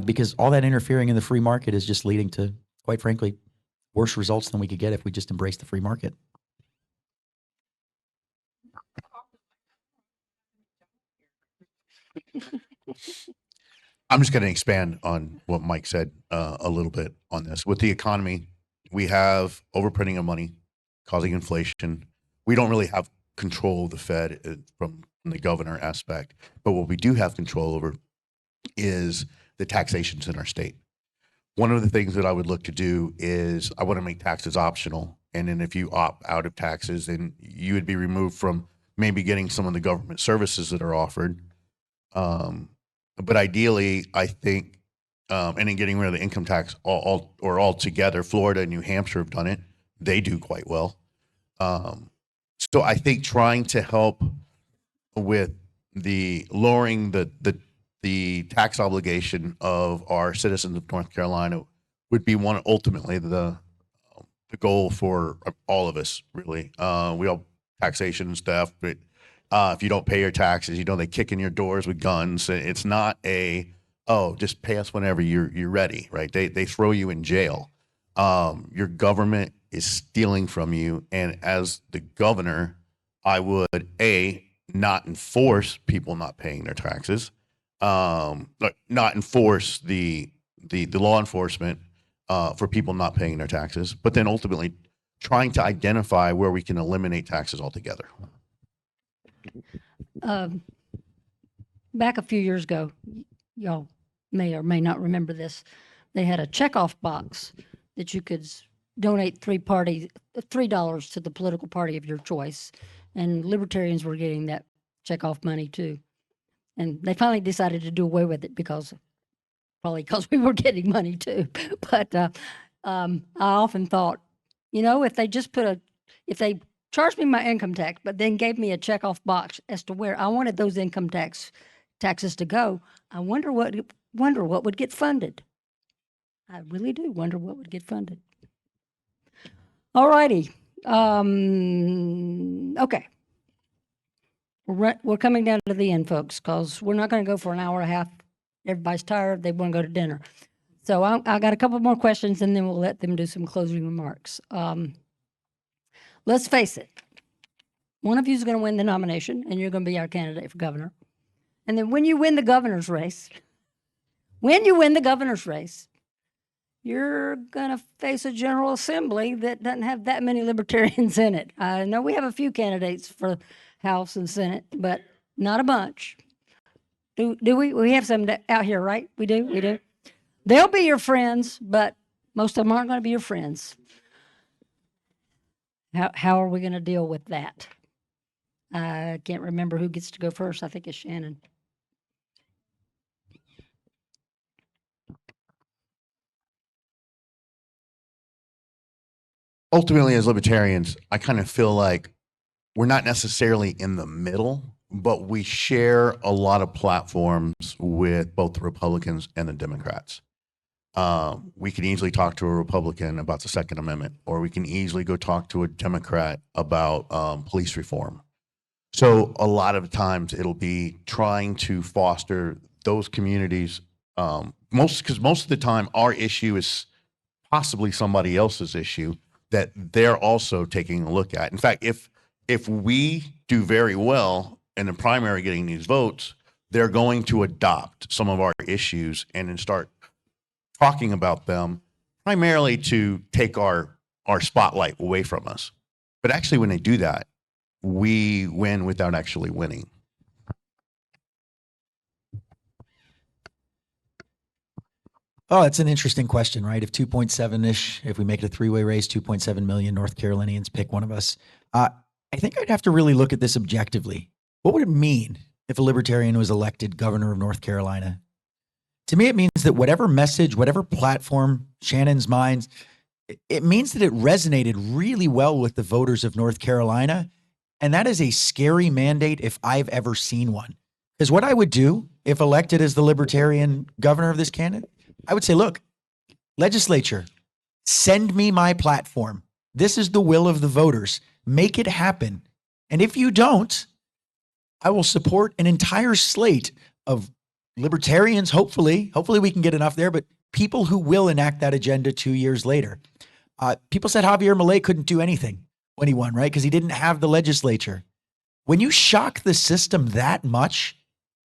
because all that interfering in the free market is just leading to, quite frankly, worse results than we could get if we just embrace the free market. I'm just going to expand on what Mike said a little bit on this. With the economy, we have overprinting of money causing inflation. We don't really have control of the Fed from the governor aspect, but what we do have control over is the taxations in our state. One of the things that I would look to do is I want to make taxes optional. And then if you opt out of taxes, then you would be removed from maybe getting some of the government services that are offered. But ideally, I think, and then getting rid of the income tax altogether. Florida and New Hampshire have done it. They do quite well. So I think trying to help with the lowering the tax obligation of our citizens of North Carolina would be one ultimately the goal for all of us, really. We all taxation stuff, but if you don't pay your taxes, they kick in your doors with guns. It's not just pay us whenever you're ready, right? They throw you in jail. Your government is stealing from you, and as the governor, I would not enforce people not paying their taxes, not enforce the law enforcement for people not paying their taxes, but then ultimately trying to identify where we can eliminate taxes altogether. Back a few years ago, y'all may or may not remember this. They had a checkoff box that you could donate $3 to the political party of your choice, and libertarians were getting that checkoff money too. And they finally decided to do away with it probably because we were getting money too. But I often thought, if they charged me my income tax, but then gave me a checkoff box as to where I wanted those income taxes to go, I wonder what would get funded. I really do wonder what would get funded. All righty. Okay. We're coming down to the end, folks, because we're not going to go for an hour and a half. Everybody's tired. They want to go to dinner. So I got a couple more questions, and then we'll let them do some closing remarks. Let's face it. One of you is going to win the nomination, and you're going to be our candidate for governor. And then when you win the governor's race, you're going to face a General Assembly that doesn't have that many libertarians in it. I know we have a few candidates for House and Senate, but not a bunch. Do we? We have some out here, right? We do. They'll be your friends, but most of them aren't going to be your friends. How are we going to deal with that? I can't remember who gets to go first. I think it's Shannon. Ultimately, as libertarians, I kind of feel like we're not necessarily in the middle, but we share a lot of platforms with both the Republicans and the Democrats. We can easily talk to a Republican about the Second Amendment, or we can easily go talk to a Democrat about police reform. So a lot of times it'll be trying to foster those communities. Because most of the time our issue is possibly somebody else's issue that they're also taking a look at. In fact, if we do very well in the primary getting these votes, they're going to adopt some of our issues and then start talking about them, primarily to take our spotlight away from us. But actually, when they do that, we win without actually winning. Oh, that's an interesting question, right? If 2.7-ish, if we make it a three-way race, 2.7 million North Carolinians pick one of us. I think I'd have to really look at this objectively. What would it mean if a Libertarian was elected governor of North Carolina? To me, it means that whatever message, whatever platform, Shannon's minds, it means that it resonated really well with the voters of North Carolina. And that is a scary mandate if I've ever seen one. Because what I would do if elected as the Libertarian governor of this candidate, I would say, look, legislature, send me my platform. This is the will of the voters. Make it happen. And if you don't, I will support an entire slate of Libertarians, hopefully we can get enough there, but people who will enact that agenda 2 years later. People said Javier Milei couldn't do anything when he won, right? Because he didn't have the legislature. When you shock the system that much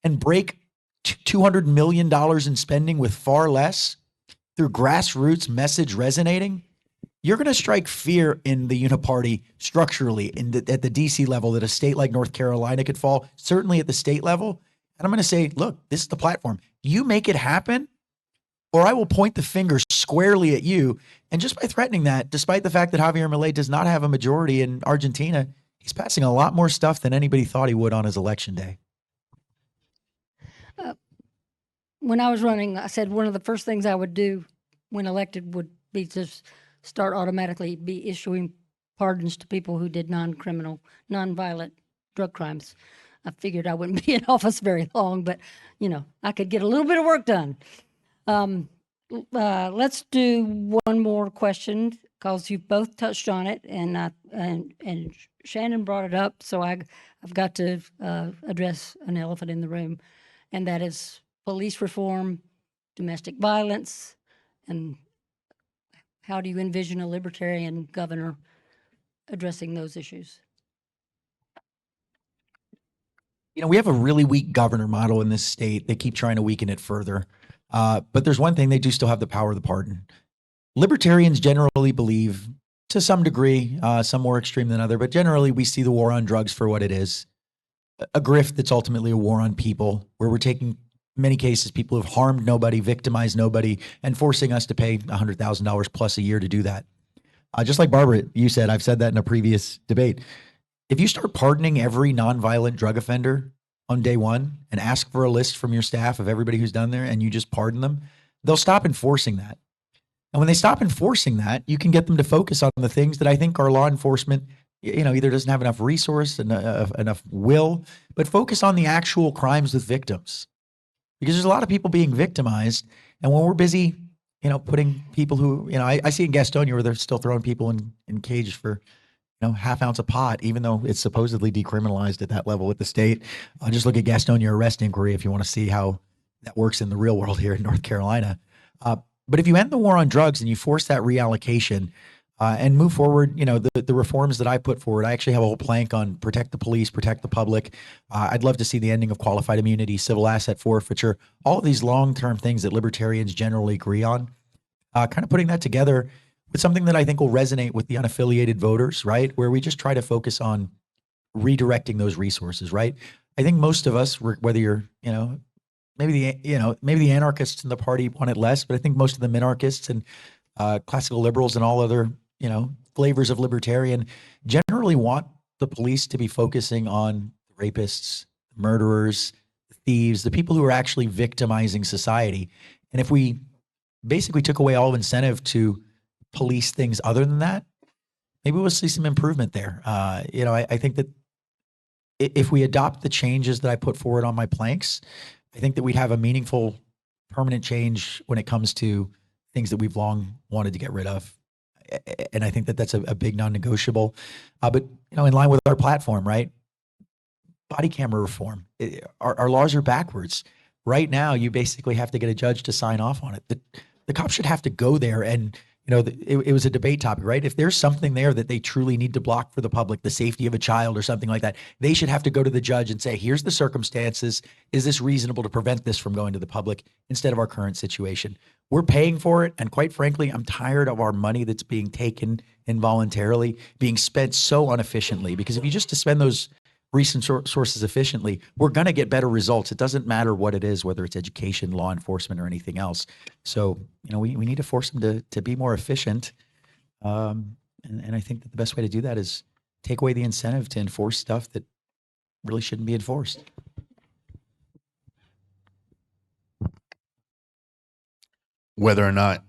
and break $200 million in spending with far less through grassroots message resonating, you're going to strike fear in the uniparty structurally at the DC level that a state like North Carolina could fall, certainly at the state level. And I'm going to say, look, this is the platform. You make it happen, or I will point the finger squarely at you. And just by threatening that, despite the fact that Javier Milei does not have a majority in Argentina, he's passing a lot more stuff than anybody thought he would on his election day. When I was running, I said one of the first things I would do when elected would be to start automatically be issuing pardons to people who did non-criminal, non-violent drug crimes. I figured I wouldn't be in office very long, but I could get a little bit of work done. Let's do one more question because you both touched on it, and Shannon brought it up, so I've got to address an elephant in the room, and that is police reform, domestic violence, and how do you envision a Libertarian governor addressing those issues? We have a really weak governor model in this state. They keep trying to weaken it further. But there's one thing, they do still have the power of the pardon. Libertarians generally believe, to some degree, some more extreme than other, but generally we see the war on drugs for what it is. A grift that's ultimately a war on people, where we're taking, in many cases, people who have harmed nobody, victimized nobody, and forcing us to pay $100,000 plus a year to do that. Just like Barbara, you said, I've said that in a previous debate. If you start pardoning every nonviolent drug offender on day one and ask for a list from your staff of everybody who's done there and you just pardon them, they'll stop enforcing that. And when they stop enforcing that, you can get them to focus on the things that I think our law enforcement, either doesn't have enough resource, enough will, but focus on the actual crimes with victims. Because there's a lot of people being victimized. And when we're busy, putting people who, I see in Gastonia where they're still throwing people in cages for, half ounce of pot, even though it's supposedly decriminalized at that level with the state. Just look at Gastonia arrest inquiry if you want to see how that works in the real world here in North Carolina. But if you end the war on drugs and you force that reallocation and move forward, the reforms that I put forward, I actually have a whole plank on protect the police, protect the public. I'd love to see the ending of qualified immunity, civil asset forfeiture, all of these long-term things that libertarians generally agree on. Kind of putting that together with something that I think will resonate with the unaffiliated voters, right? Where we just try to focus on redirecting those resources, right? I think most of us, whether you're, maybe the anarchists in the party want it less, but I think most of the minarchists and classical liberals and all other, flavors of libertarian generally want the police to be focusing on rapists, murderers, thieves, the people who are actually victimizing society. And if we basically took away all incentive to police things other than that, maybe we'll see some improvement there. I think that if we adopt the changes that I put forward on my planks, I think that we'd have a meaningful, permanent change when it comes to things that we've long wanted to get rid of. And I think that that's a big non-negotiable. But in line with our platform, right? Body camera reform. Our laws are backwards. Right now, you basically have to get a judge to sign off on it. The cops should have to go there and, it was a debate topic, right? If there's something there that they truly need to block for the public, the safety of a child or something like that, they should have to go to the judge and say, here's the circumstances. Is this reasonable to prevent this from going to the public instead of our current situation? We're paying for it. And quite frankly, I'm tired of our money that's being taken involuntarily being spent so inefficiently, because if you just spend those recent sources efficiently, we're going to get better results. It doesn't matter what it is, whether it's education, law enforcement, or anything else. So, we need to force them to be more efficient. And I think that the best way to do that is take away the incentive to enforce stuff that really shouldn't be enforced. Whether or not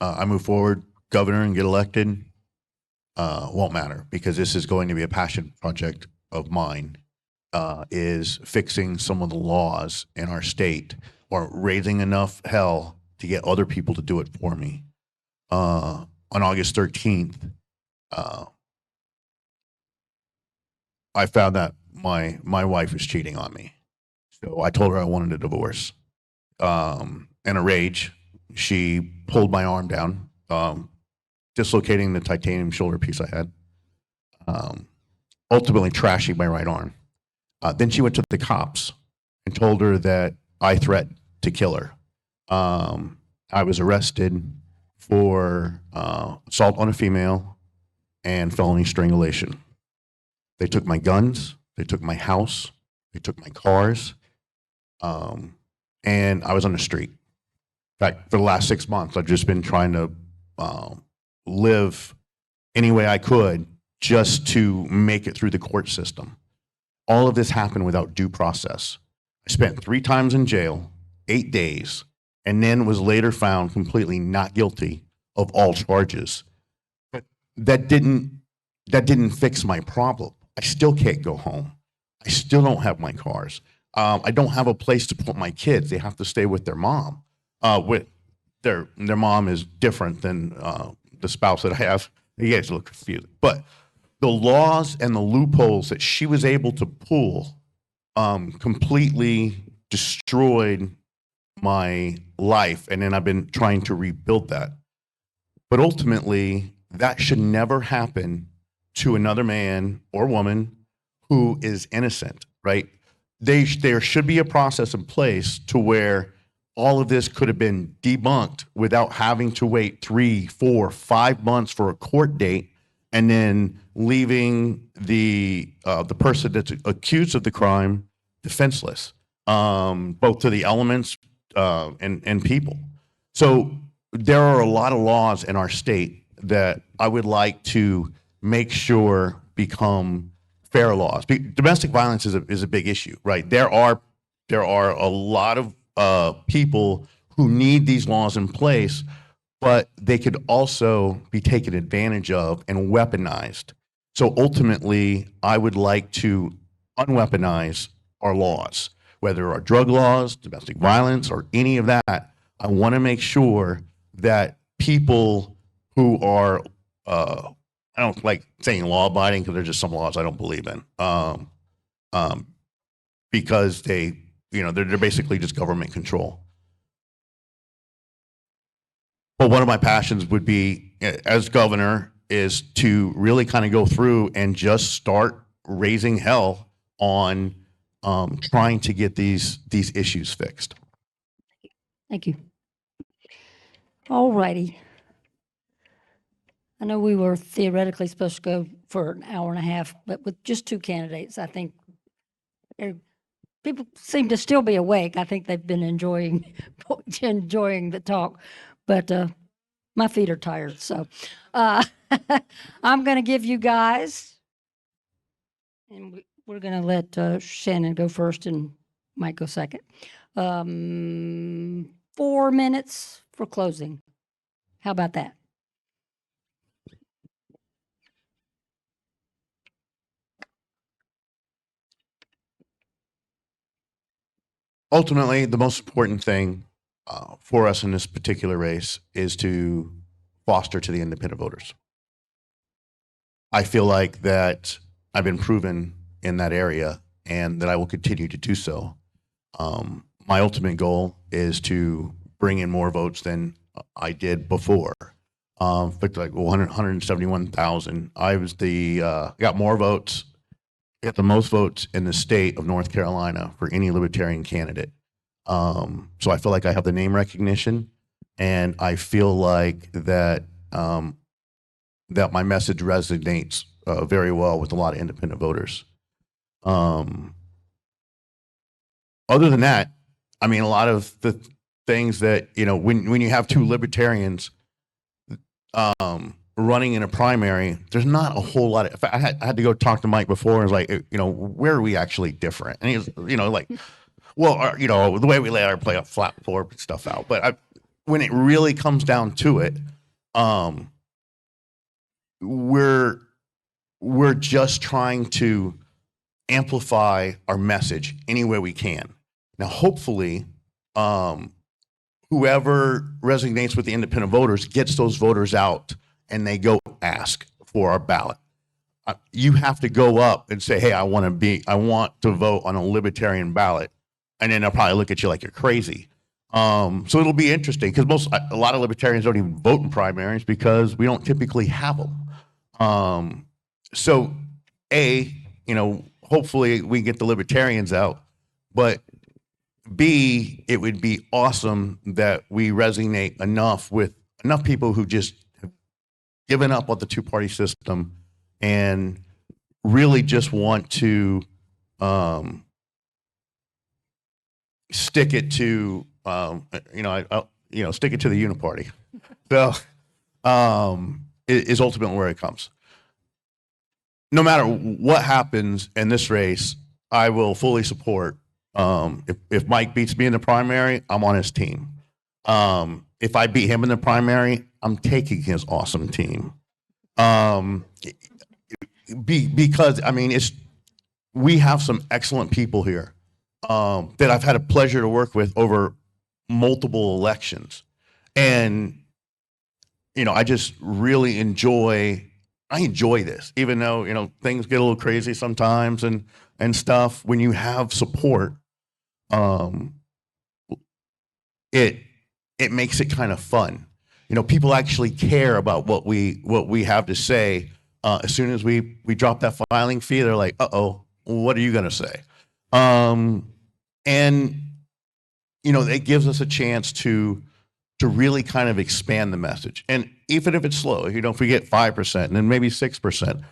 I move forward, governor, and get elected, won't matter, because this is going to be a passion project of mine, is fixing some of the laws in our state, or raising enough hell to get other people to do it for me. On August 13th, I found that my wife was cheating on me. So I told her I wanted a divorce. In a rage, she pulled my arm down, dislocating the titanium shoulder piece I had. Ultimately trashing my right arm. Then she went to the cops and told her that I threatened to kill her. I was arrested for assault on a female and felony strangulation. They took my guns, they took my house, they took my cars, and I was on the street. In fact, for the last 6 months, I've just been trying to live any way I could just to make it through the court system. All of this happened without due process. I spent 3 times in jail, 8 days, and then was later found completely not guilty of all charges. But that didn't fix my problem. I still can't go home. I still don't have my cars. I don't have a place to put my kids. They have to stay with their mom. With their mom is different than the spouse that I have. You guys look confused. But the laws and the loopholes that she was able to pull completely destroyed my life. And then I've been trying to rebuild that. But ultimately, that should never happen to another man or woman who is innocent, right? There should be a process in place to where all of this could have been debunked without having to wait 3, 4, 5 months for a court date, and then leaving the person that's accused of the crime defenseless, both to the elements and people. So there are a lot of laws in our state that I would like to make sure become fair laws. Domestic violence is a big issue, right? There are a lot of people who need these laws in place, but they could also be taken advantage of and weaponized. So ultimately, I would like to unweaponize our laws, whether our drug laws, domestic violence, or any of that. I want to make sure that people who are, I don't like saying law-abiding because there's just some laws I don't believe in, because they're basically just government control. But one of my passions would be, as governor, is to really kind of go through and just start raising hell on trying to get these issues fixed. Thank you. All righty. I know we were theoretically supposed to go for an hour and a half, but with just 2 candidates, I think people seem to still be awake. I think they've been enjoying the talk, but my feet are tired. So I'm going to give you guys, and we're going to let Shannon go first and Mike go second. 4 minutes for closing. How about that? Ultimately, the most important thing for us in this particular race is to foster to the independent voters. I feel like that I've been proven in that area and that I will continue to do so. My ultimate goal is to bring in more votes than I did before. But like 171,000. I was got more votes, got the most votes in the state of North Carolina for any Libertarian candidate. So I feel like I have the name recognition, and I feel like that that my message resonates very well with a lot of independent voters. Other than that, I mean, a lot of the things that, you know, when you have two libertarians running in a primary, there's not a whole lot of, I had to go talk to Mike before, and was like, you know, where are we actually different? And he was, you know, like, well, you know, the way we lay our play up flat floor stuff out. But when it really comes down to it, we're just trying to amplify our message any way we can. Now, hopefully, whoever resonates with the independent voters gets those voters out and they go ask for our ballot. You have to go up and say, hey, I want to vote on a libertarian ballot. And then they'll probably look at you like you're crazy. So it'll be interesting because a lot of libertarians don't even vote in primaries because we don't typically have them. So you know, hopefully we get the libertarians out, but B, it would be awesome that we resonate enough with enough people who just have given up on the two-party system and really just want to stick it to stick it to the uniparty. So is ultimately where it comes. No matter what happens in this race, I will fully support. If Mike beats me in the primary, I'm on his team. If I beat him in the primary, I'm taking his awesome team. Because I mean, we have some excellent people here that I've had a pleasure to work with over multiple elections, and you know, I just really enjoy this, even though, you know, things get a little crazy sometimes and stuff. When you have support, it makes it kind of fun. You know, people actually care about what we have to say. As soon as we drop that filing fee, they're like, uh-oh, what are you going to say? And, you know, it gives us a chance to really kind of expand the message. And even if it's slow, you know, if we get 5% and then maybe 6%,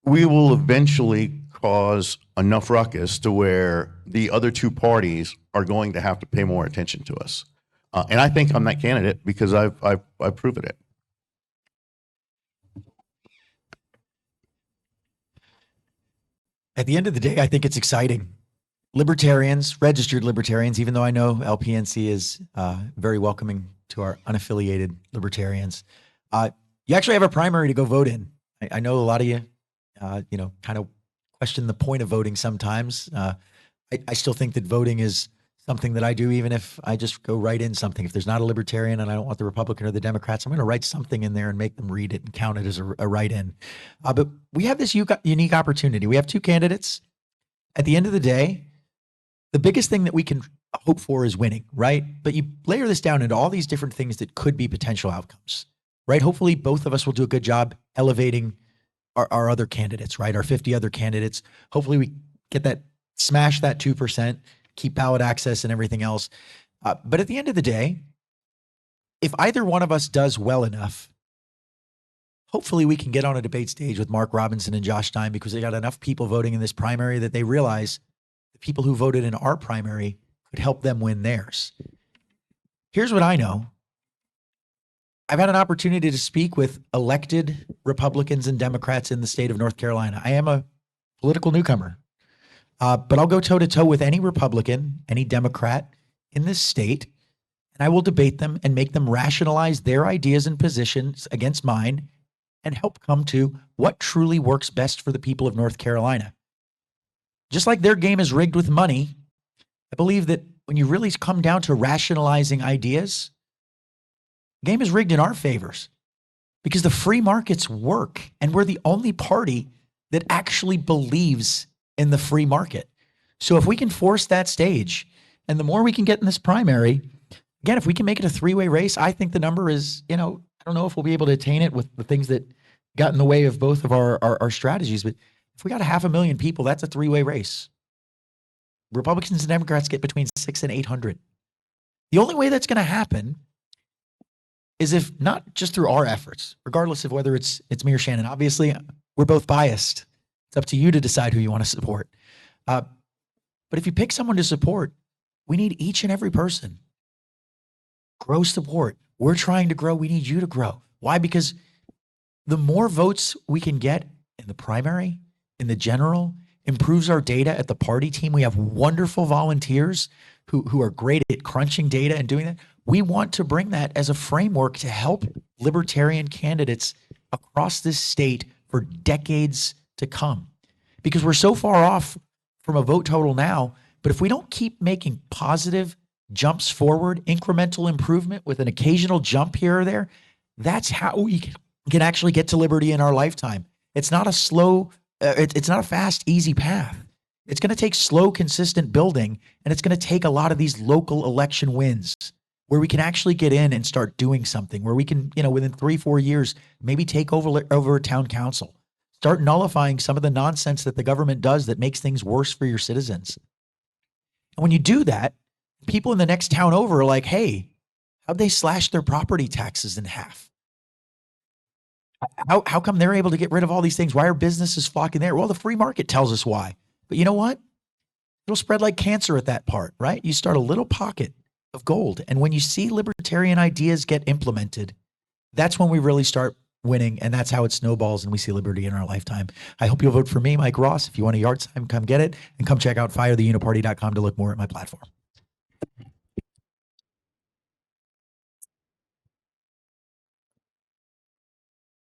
we will eventually cause enough ruckus to where the other two parties are going to have to pay more attention to us. And I think I'm that candidate because I've proven it. At the end of the day, I think it's exciting. Libertarians, registered libertarians, even though I know LPNC is very welcoming to our unaffiliated libertarians, you actually have a primary to go vote in. I know a lot of you, you know, kind of question the point of voting sometimes. I still think that voting is something that I do, even if I just go write in something. If there's not a libertarian and I don't want the Republican or the Democrats, I'm going to write something in there and make them read it and count it as a write-in. But we have this unique opportunity. We have two candidates. At the end of the day, the biggest thing that we can hope for is winning, right? But you layer this down into all these different things that could be potential outcomes, right? Hopefully both of us will do a good job elevating our other candidates, right? Our 50 other candidates. Hopefully we get that, smash that 2%, keep ballot access and everything else. But at the end of the day, if either one of us does well enough, hopefully we can get on a debate stage with Mark Robinson and Josh Stein, because they got enough people voting in this primary that they realize the people who voted in our primary could help them win theirs. Here's what I know. I've had an opportunity to speak with elected Republicans and Democrats in the state of North Carolina. I am a political newcomer, but I'll go toe-to-toe with any Republican, any Democrat in this state, and I will debate them and make them rationalize their ideas and positions against mine and help come to what truly works best for the people of North Carolina. Just like their game is rigged with money, I believe that when you really come down to rationalizing ideas, the game is rigged in our favors because the free markets work, and we're the only party that actually believes in the free market. So if we can force that stage, and the more we can get in this primary, again, if we can make it a three-way race, I think the number is, I don't know if we'll be able to attain it with the things that got in the way of both of our strategies, but if we got 500,000 people, that's a three-way race. Republicans and Democrats get between 600 and 800. The only way that's going to happen is if not just through our efforts, regardless of whether it's me or Shannon. Obviously, we're both biased. It's up to you to decide who you want to support. But if you pick someone to support, we need each and every person. Grow support. We're trying to grow. We need you to grow. Why? Because the more votes we can get in the primary, in the general, improves our data at the party team. We have wonderful volunteers who are great at crunching data and doing that. We want to bring that as a framework to help libertarian candidates across this state for decades to come. Because we're so far off from a vote total now, but if we don't keep making positive jumps forward, incremental improvement with an occasional jump here or there, that's how we can actually get to liberty in our lifetime. It's not a slow, it's not a fast, easy path. It's going to take slow, consistent building, and it's going to take a lot of these local election wins where we can actually get in and start doing something, where we can, within 3-4 years, maybe take over a town council, start nullifying some of the nonsense that the government does that makes things worse for your citizens. And when you do that, people in the next town over are like, hey, how'd they slash their property taxes in half? How come they're able to get rid of all these things? Why are businesses flocking there? Well, the free market tells us why. But you know what? It'll spread like cancer at that part, right? You start a little pocket of gold. And when you see libertarian ideas get implemented, that's when we really start winning. And that's how it snowballs and we see liberty in our lifetime. I hope you'll vote for me, Mike Ross. If you want a yard sign, come get it. And come check out firetheuniparty.com to look more at my platform.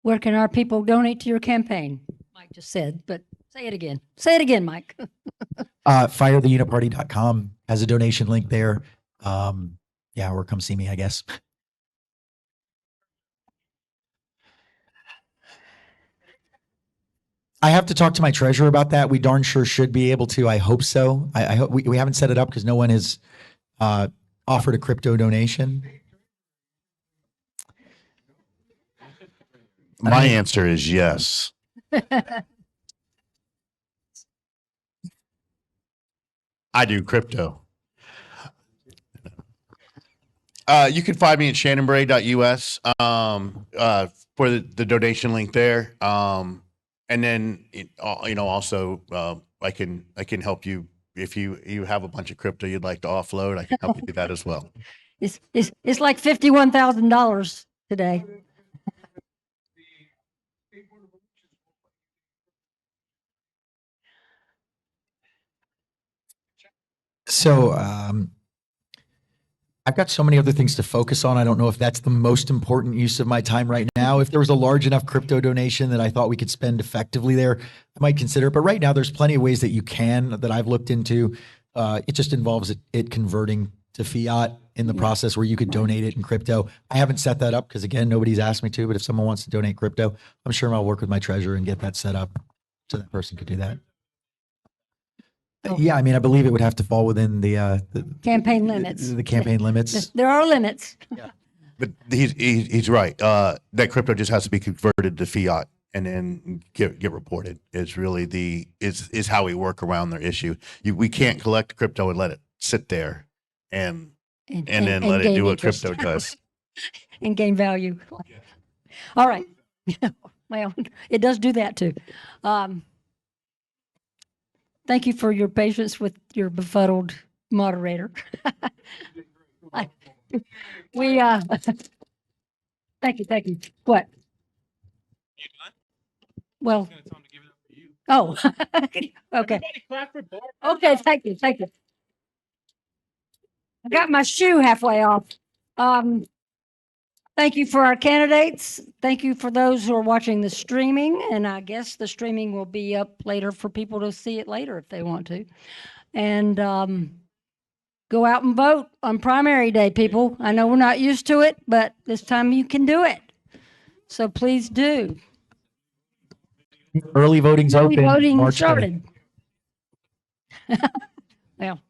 Where can our people donate to your campaign? Mike just said, but say it again. Say it again, Mike. Firetheuniparty.com has a donation link there. Or come see me, I guess. I have to talk to my treasurer about that. We darn sure should be able to. I hope so. I hope we haven't set it up because no one has offered a crypto donation. My answer is yes. I do crypto. You can find me at shannonbray.us for the donation link there. And then, also I can help you if you have a bunch of crypto you'd like to offload. I can help you do that as well. It's like $51,000 today. So I've got so many other things to focus on. I don't know if that's the most important use of my time right now. If there was a large enough crypto donation that I thought we could spend effectively there, I might consider it. But right now, there's plenty of ways that you can that I've looked into. It just involves it converting to fiat in the process where you could donate it in crypto. I haven't set that up because, again, nobody's asked me to. But if someone wants to donate crypto, I'm sure I'll work with my treasurer and get that set up so that person could do that. Yeah, I mean, I believe it would have to fall within the campaign limits. The campaign limits. There are limits. Yeah. But he's right. That crypto just has to be converted to fiat and then get reported. Is really is how we work around their issue. We can't collect crypto and let it sit there and then let it do what crypto does and gain value. All right. Well, it does do that too. Thank you for your patience with your befuddled moderator. Thank you. What? Well, oh, okay. Okay, thank you. I got my shoe halfway off. Thank you for our candidates. Thank you for those who are watching the streaming. And I guess the streaming will be up later for people to see it later if they want to. And Go out and vote on primary day, people. I know we're not used to it, but this time you can do it. So please do. Early voting's Early open. voting March 10th. started. Well,